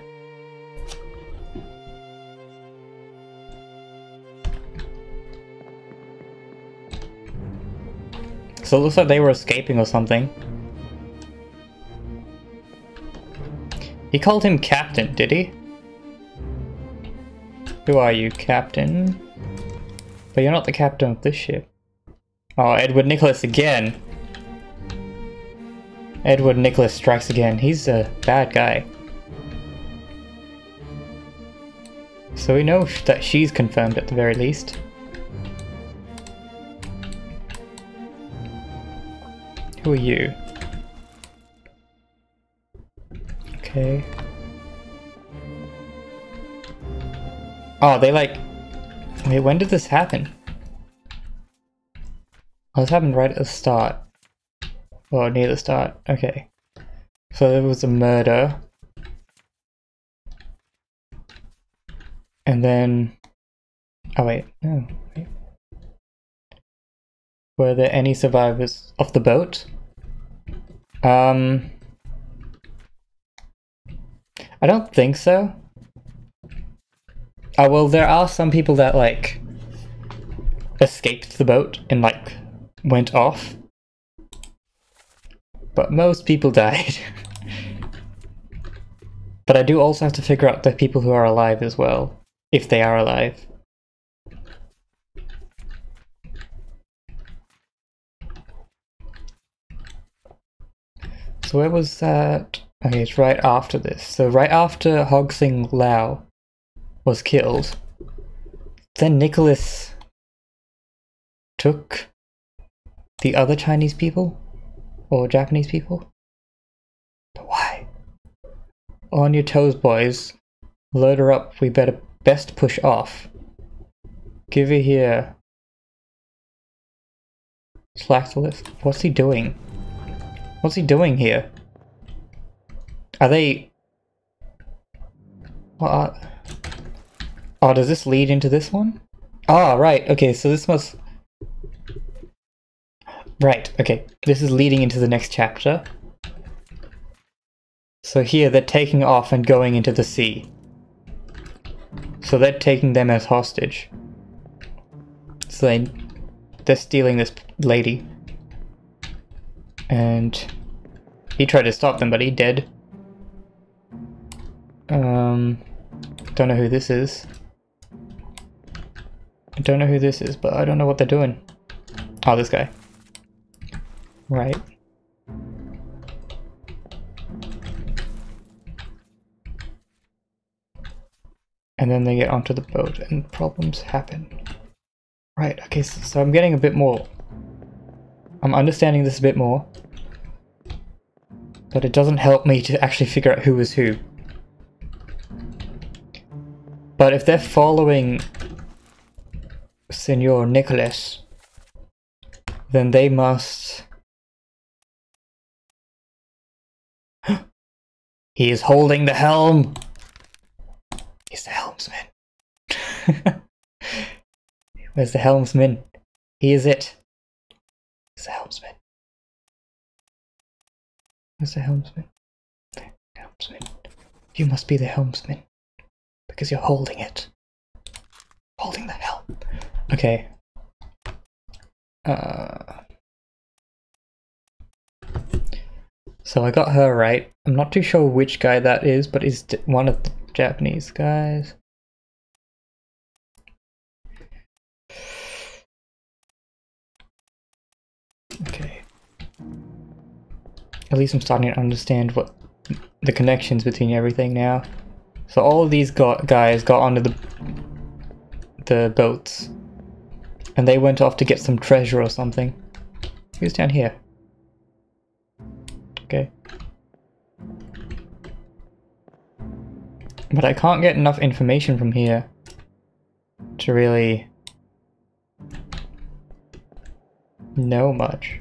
So it looks like they were escaping or something. He called him Captain, did he? Who are you, Captain? But you're not the captain of this ship. Oh, Edward Nicholas again. Edward Nicholas strikes again. He's a bad guy. So we know that she's confirmed at the very least. Who are you? Okay. Oh, they like... Wait, when did this happen? Oh, this happened right at the start. Well, near the start. Okay. So there was a murder. And then... Oh wait, no. Wait. Were there any survivors of the boat? I don't think so. Oh, well, there are some people that, like, escaped the boat and, like, went off. But most people died. But I do also have to figure out the people who are alive as well. If they are alive. So where was that? Okay, it's right after this. So right after Hogsing Lao was killed, then Nicholas took the other Chinese people? Or Japanese people? But why? On your toes, boys. Load her up. We best push off. Give her here. Slack the list. What's he doing? What's he doing here? Are they... What? Oh, does this lead into this one? Ah, right. Okay, so this must... Right, okay. This is leading into the next chapter. So here they're taking off and going into the sea. So they're taking them as hostage. So they're stealing this lady. And he tried to stop them, but he dead. Don't know who this is. I don't know who this is, but I don't know what they're doing. Oh, this guy. Right. And then they get onto the boat and problems happen. Right, okay, so I'm getting a bit more... I'm understanding this a bit more. But it doesn't help me to actually figure out who is who. But if they're following Senor Nicholas, then they must... He is holding the helm! He's the helmsman. Where's the helmsman? He is it. He's the helmsman. Where's the helmsman? Helmsman. You must be the helmsman. Because you're holding it. Holding the helm. Okay. So I got her right. I'm not too sure which guy that is, but he's one of the Japanese guys. Okay. At least I'm starting to understand what the connections between everything now. So all of these guys got onto the boats, and they went off to get some treasure or something. Who's down here? Okay. But I can't get enough information from here to really know much.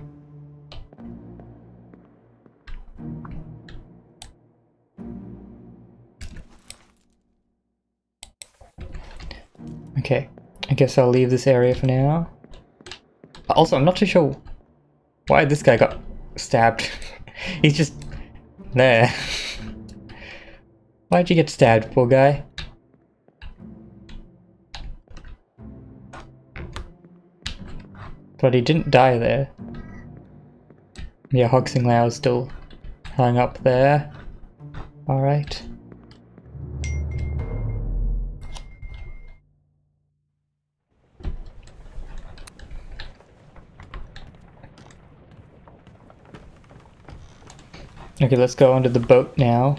Okay, I guess I'll leave this area for now. Also, I'm not too sure why this guy got stabbed. He's just there. Why'd you get stabbed, poor guy? But he didn't die there. Yeah, Hogsing Lao is still hung up there. Alright. Okay, let's go onto the boat now.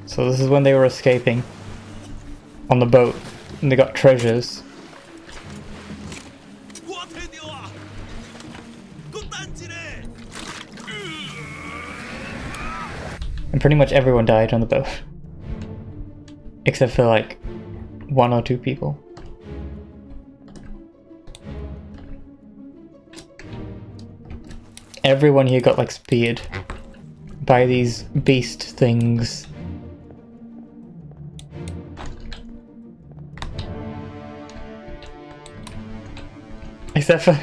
So this is when they were escaping on the boat, and they got treasures. And pretty much everyone died on the boat. Except for like 1 or 2 people. Everyone here got like speared by these beast things. Except for...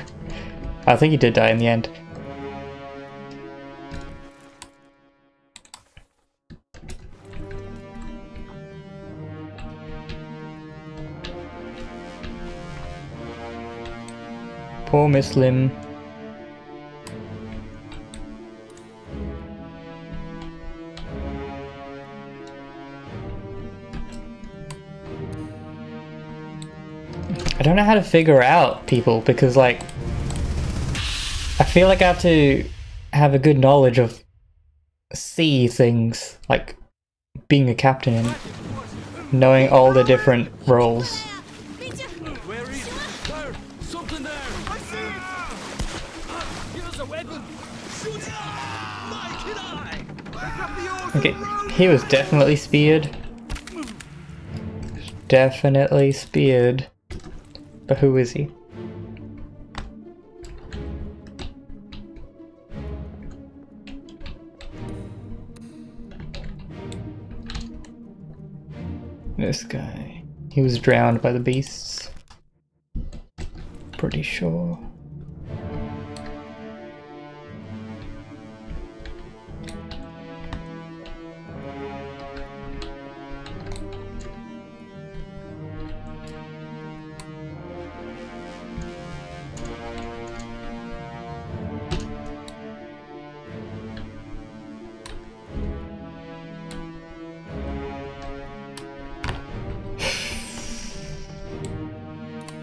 I think he did die in the end. Poor Miss Lim. I don't know how to figure out people because, like, I feel like I have to have a good knowledge of sea things, like being a captain and knowing all the different roles. Where is it? There! Something there! I see it! Here's a weapon! Shoot it! Mike and I! Back up the oars! Okay, he was definitely speared. Definitely speared. But who is he? This guy. He was drowned by the beasts. Pretty sure.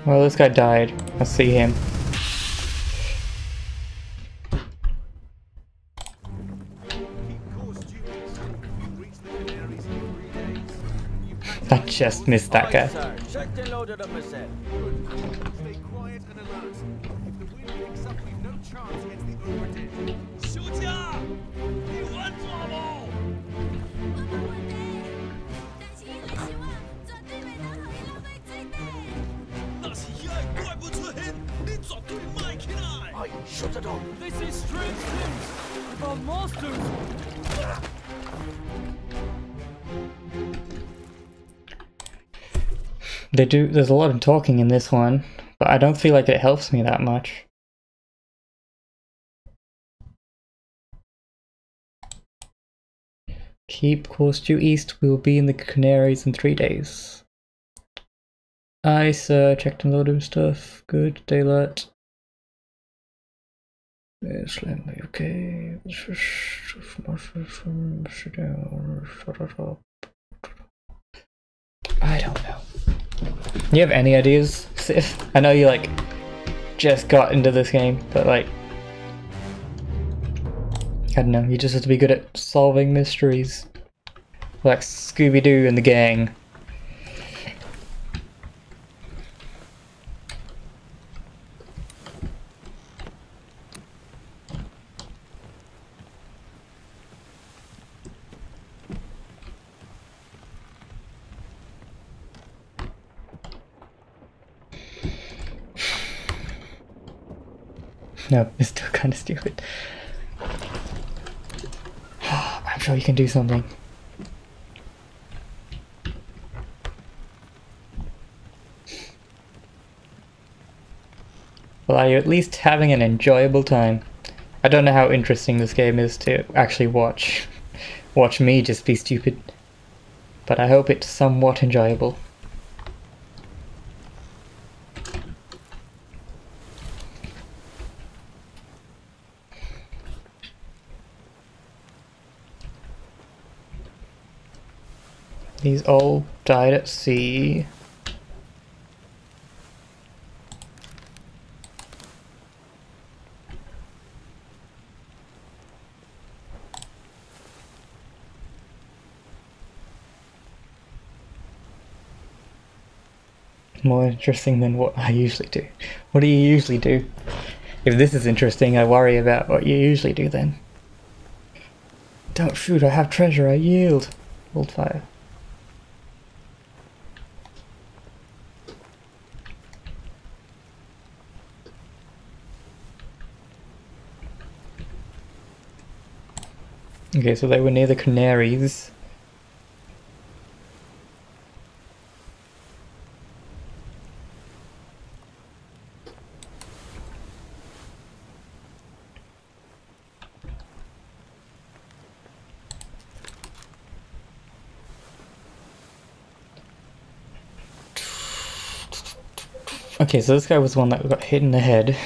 Well, this guy died. Let's see him. I just missed that guy. Check the load of the missile. Stay quiet and alert. If the wind picks up, we've no chance against the Obra Dinn. Shoot ya! You want trouble! 那是一爱怪不出現，你絕對賣起來。係，shut the door. This is strange things about monsters. There's a lot of talking in this one, but I don't feel like it helps me that much. Keep course due east, we will be in the Canaries in 3 days. Ice, checked and loaded stuff, good, daylight. Yes, okay. I don't know. You have any ideas, Sif? I know you like just got into this game, but like I don't know, you just have to be good at solving mysteries. Like Scooby-Doo and the gang. No, it's still kind of stupid. I'm sure you can do something. Well, are you at least having an enjoyable time? I don't know how interesting this game is to actually watch me just be stupid, but I hope it's somewhat enjoyable. These all died at sea. More interesting than what I usually do. What do you usually do? If this is interesting, I worry about what you usually do then. Don't shoot, I have treasure, I yield. Hold fire. Okay, so they were near the Canaries. Okay, so this guy was the one that got hit in the head.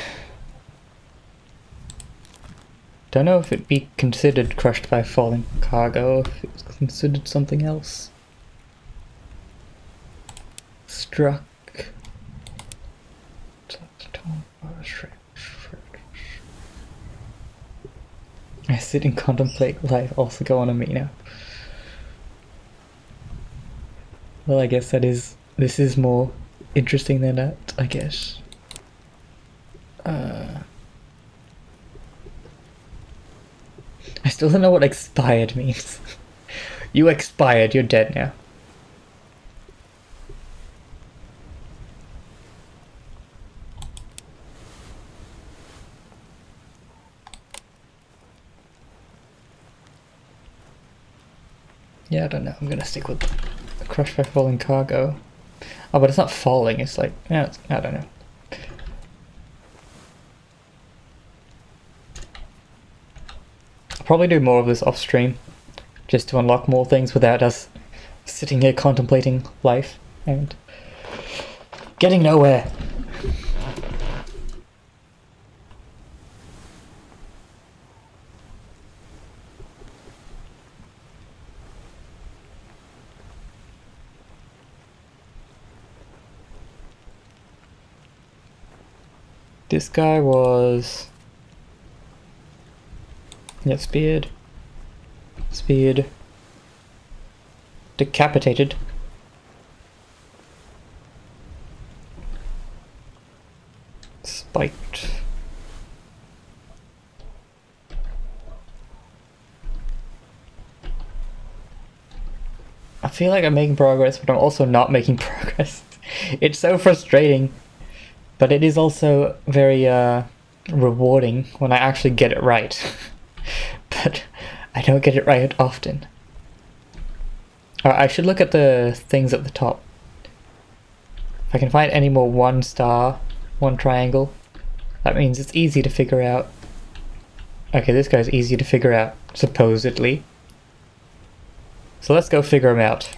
Don't know if it'd be considered crushed by falling cargo, or if it was considered something else. Struck sit and contemplate life also go on me now. Well, I guess this is more interesting than that, I guess. I still don't know what expired means. You expired, you're dead now. Yeah, I don't know. I'm gonna stick with crushed by falling cargo. Oh, but it's not falling. It's like, yeah, I don't know. I'll probably do more of this off stream, just to unlock more things without us sitting here contemplating life and getting nowhere. This guy was... yeah, speared. Speared. Decapitated. Spiked. I feel like I'm making progress, but I'm also not making progress. It's so frustrating. But it is also very rewarding when I actually get it right. But I don't get it right often. I should look at the things at the top. If I can find any more 1 star, 1 triangle, that means it's easy to figure out. Okay, this guy's easy to figure out, supposedly. So let's go figure him out.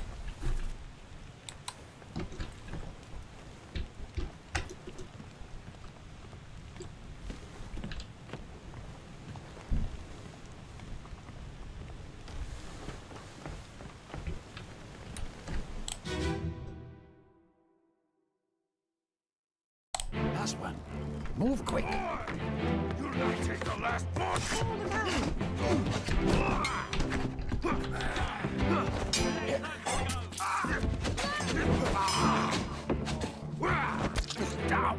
Last one. Move quick. You'll not take the last boss. Down.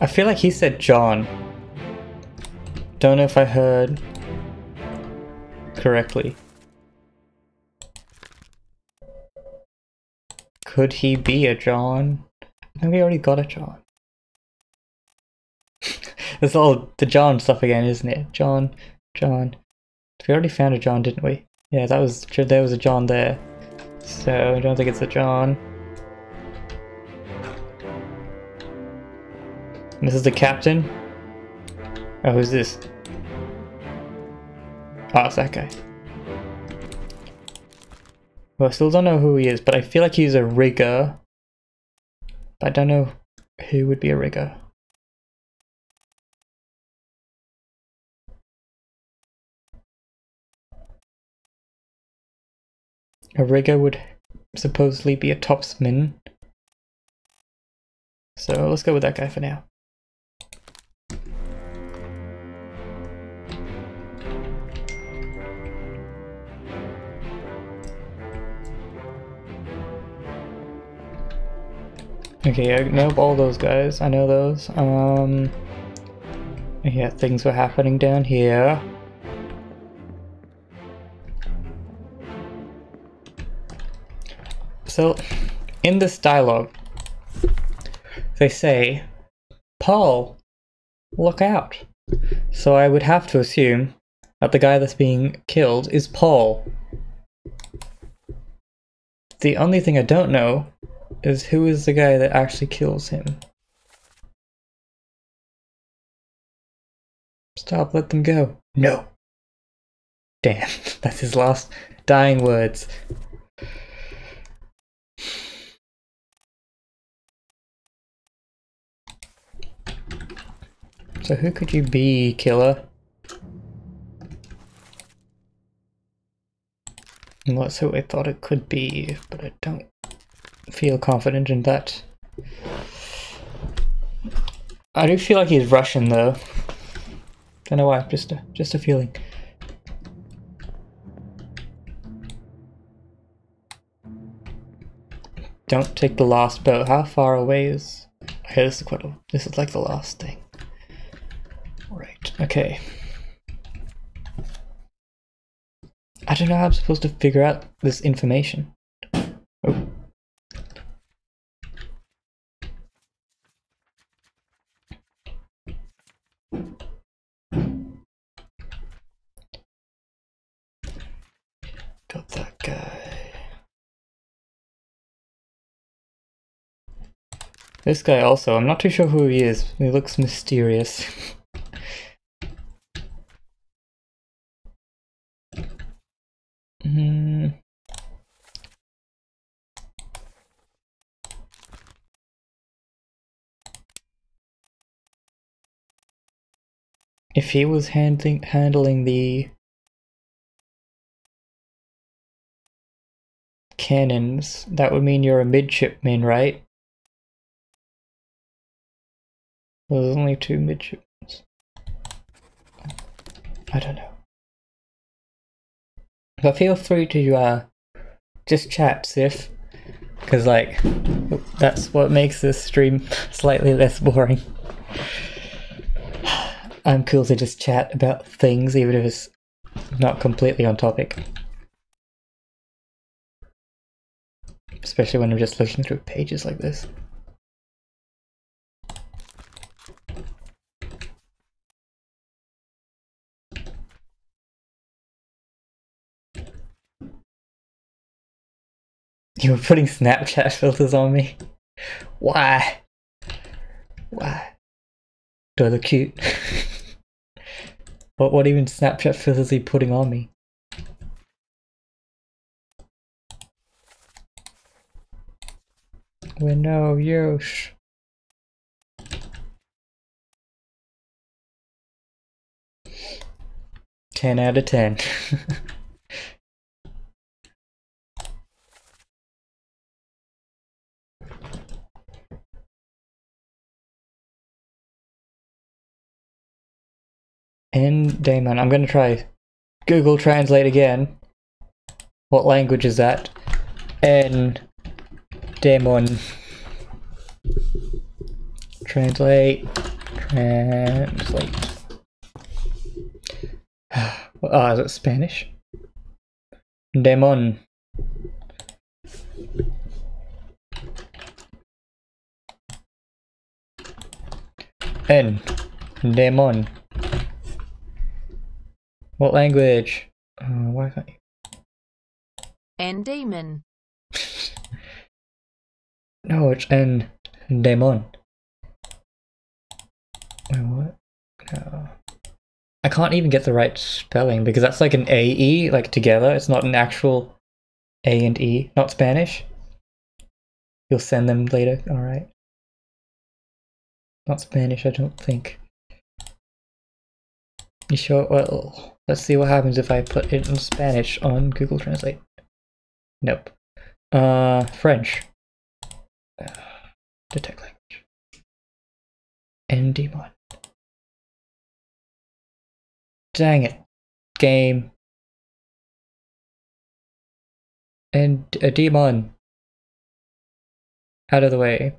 I feel like he said John. Don't know if I heard correctly. Could he be a John? I think we already got a John. It's all the John stuff again, isn't it? John. We already found a John, didn't we? Yeah, there was a John there. So I don't think it's a John. This is the captain. Oh, who's this? Oh, it's that guy. Well, I still don't know who he is, but I feel like he's a rigger. But I don't know who would be a rigger. A rigger would supposedly be a topsman. So let's go with that guy for now. Okay, I know all those guys. I know those. Yeah, things were happening down here. So, in this dialogue, they say, Paul, look out. So I would have to assume that the guy that's being killed is Paul. The only thing I don't know is who is the guy that actually kills him. Stop, let them go. No. Damn, that's his last dying words. So who could you be, killer? Well, that's who I thought it could be, but I don't feel confident in that. I do feel like he's Russian though. Don't know why, just a feeling. Don't take the last boat. How far away is... Okay, this is like the last thing. Right, okay. I don't know how I'm supposed to figure out this information. Oh. Got that guy. This guy also, I'm not too sure who he is. He looks mysterious. If he was handling the cannons, that would mean you're a midshipman, right? Well, there's only 2 midshipmen. I don't know. But feel free to just chat, Sif, because like that's what makes this stream slightly less boring. I'm cool to just chat about things, even if it's not completely on topic. Especially when I'm just looking through pages like this. You were putting Snapchat filters on me? Why? Why? Do I look cute? What even Snapchat filters are you putting on me? Well, no use. Ten out of 10. And Damon, I'm gonna try Google Translate again. What language is that? And Damon. Translate. Oh, is it Spanish? Demon. N. Demon. What language? Why can't you? And Damon. No, it's N. Demon. Wait, what? No. I can't even get the right spelling because that's like an A-E, like together. It's not an actual A and E, not Spanish. You'll send them later, alright. Not Spanish, I don't think. You sure? Well, let's see what happens if I put it in Spanish on Google Translate. Nope. French. Detect language. ND1. Dang it. Game. And a demon. Out of the way.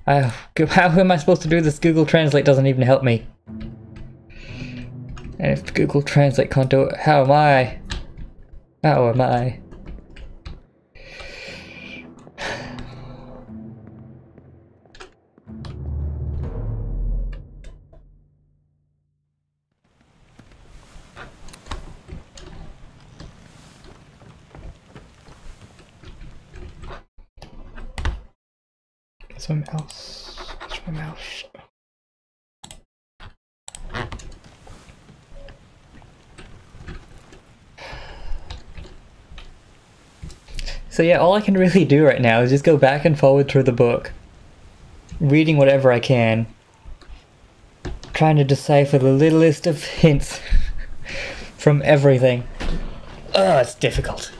How am I supposed to do this? Google Translate doesn't even help me. And if Google Translate can't do it, how am I? How am I? Where's my mouse? Where's my mouse? So yeah, all I can really do right now is just go back and forward through the book, reading whatever I can, trying to decipher the littlest of hints from everything. Ugh, it's difficult.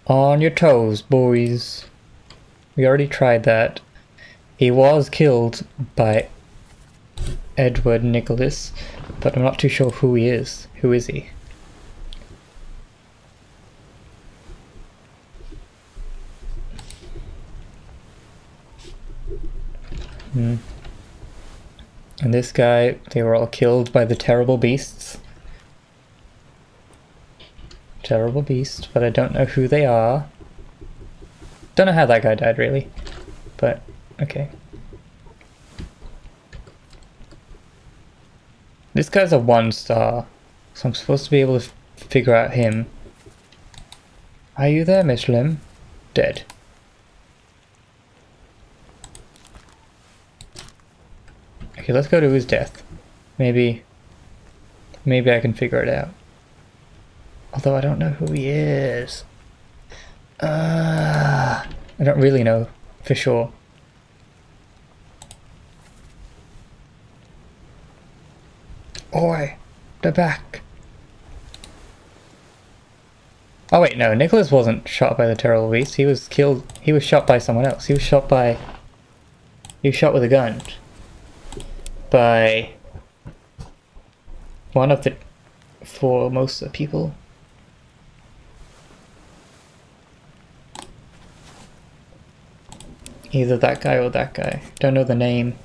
On your toes, boys. We already tried that. He was killed by Edward Nicholas, but I'm not too sure who he is. Who is he? And this guy, they were all killed by the terrible beasts. Terrible beasts, but I don't know who they are. Don't know how that guy died, really. But, okay. This guy's a 1 star, so I'm supposed to be able to figure out him. Are you there, Miss Lim? Dead. Okay, let's go to his death. Maybe I can figure it out. Although I don't know who he is. I don't really know for sure. Oi, they're back. Oh wait, no, Nicholas wasn't shot by the terrible beast. He was killed. He was shot by someone else. He was shot with a gun. By one of the foremost people. Either that guy or that guy. Don't know the name,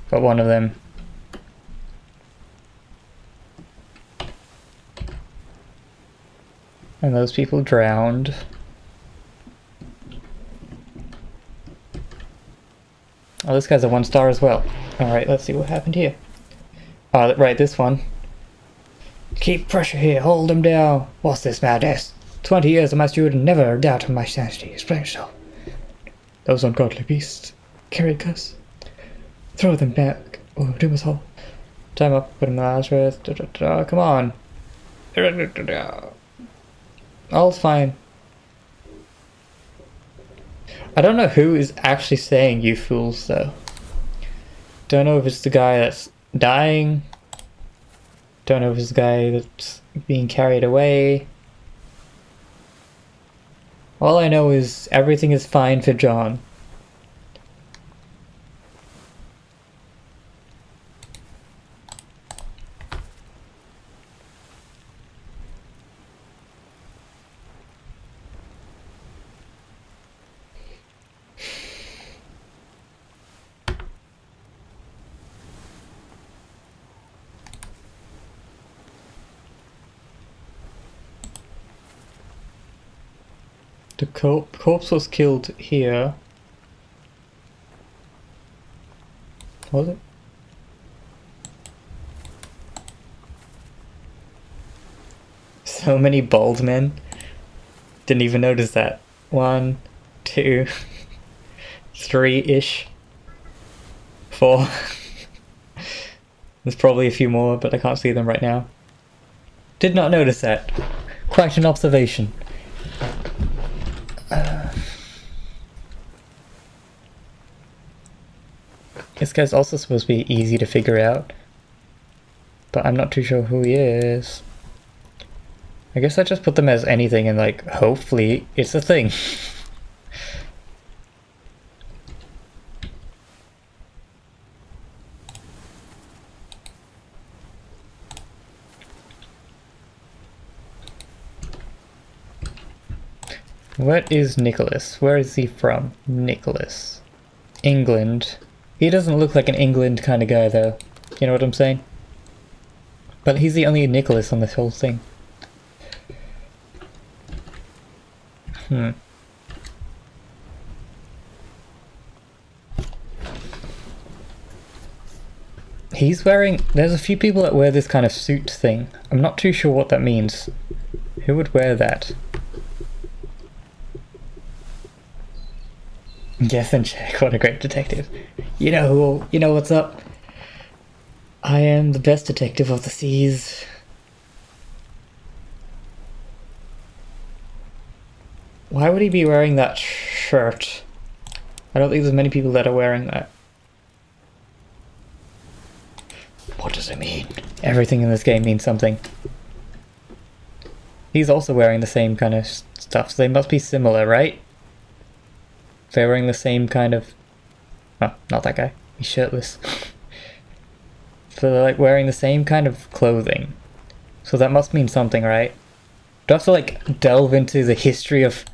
but one of them. And those people drowned. Oh, this guy's a 1 star as well. Alright, let's see what happened here. Oh, right, this one. Keep pressure here, hold him down. What's this madness? 20 years of my steward and never a doubt of my sanity. Explain yourself. Those ungodly beasts. Carry a curse. Throw them back. Oh, doom us all. Time up, put him in the Lazarus. Come on. All's fine. I don't know who is actually saying you fools though. Don't know if it's the guy that's dying. Don't know if it's the guy that's being carried away. All I know is everything is fine for John. The corpse was killed here. Was it? So many bald men. Didn't even notice that. 1, 2, 3-ish. 4. There's probably a few more, but I can't see them right now. Did not notice that. Quite an observation. This guy's also supposed to be easy to figure out, but I'm not too sure who he is. I guess I just put them as anything and like, hopefully it's a thing. What is Nicholas? Where is he from? Nicholas. England. He doesn't look like an England kind of guy though. You know what I'm saying? But he's the only Nicholas on this whole thing. He's wearing... There's a few people that wear this kind of suit thing. I'm not too sure what that means. Who would wear that? Guess and check. What a great detective. You know who... You know what's up? I am the best detective of the seas. Why would he be wearing that shirt? I don't think there's many people that are wearing that. What does it mean? Everything in this game means something. He's also wearing the same kind of stuff, so they must be similar, right? They're wearing the same kind of... Oh, not that guy. He's shirtless. So they're like wearing the same kind of clothing. So that must mean something, right? Do I have to like delve into the history of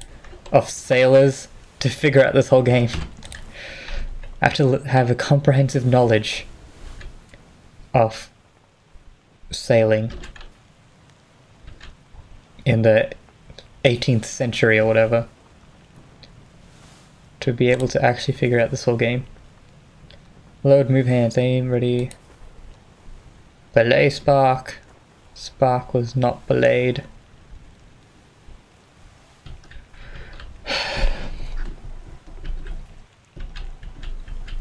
sailors to figure out this whole game? I have to have a comprehensive knowledge of sailing in the 18th century or whatever to be able to actually figure out this whole game. Load, move hands, aim, ready. Belay spark. Spark was not belayed.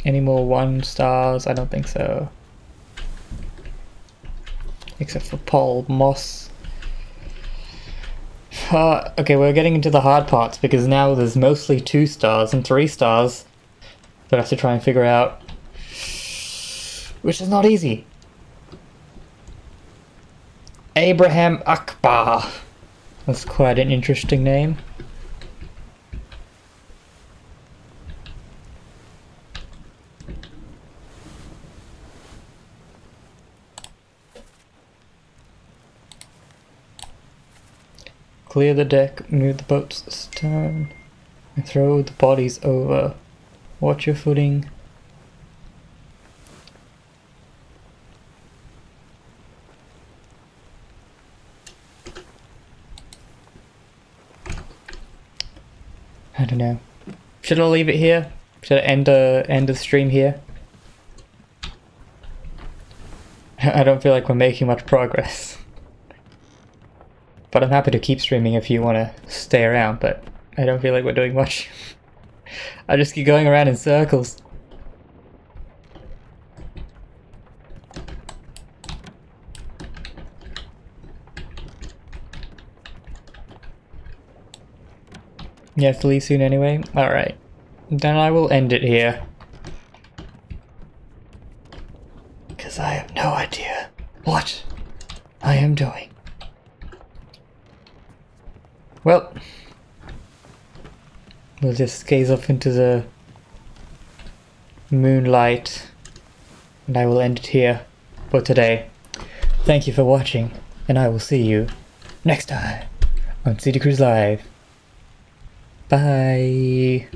Any more 1 stars? I don't think so. Except for Paul Moss. Okay, we're getting into the hard parts because now there's mostly 2 stars and 3 stars that I have to try and figure out. Which is not easy. Abraham Akbar. That's quite an interesting name. Clear the deck, move the boat's stern, and throw the bodies over. Watch your footing. I don't know. Should I leave it here? Should I end the stream here? I don't feel like we're making much progress. But I'm happy to keep streaming if you want to stay around, but I don't feel like we're doing much. I just keep going around in circles. You have to leave soon anyway? Alright. Then I will end it here. Because I have no idea what I am doing. Well, we'll just gaze off into the moonlight, and I will end it here for today. Thank you for watching, and I will see you next time on City Cruise Live. Bye!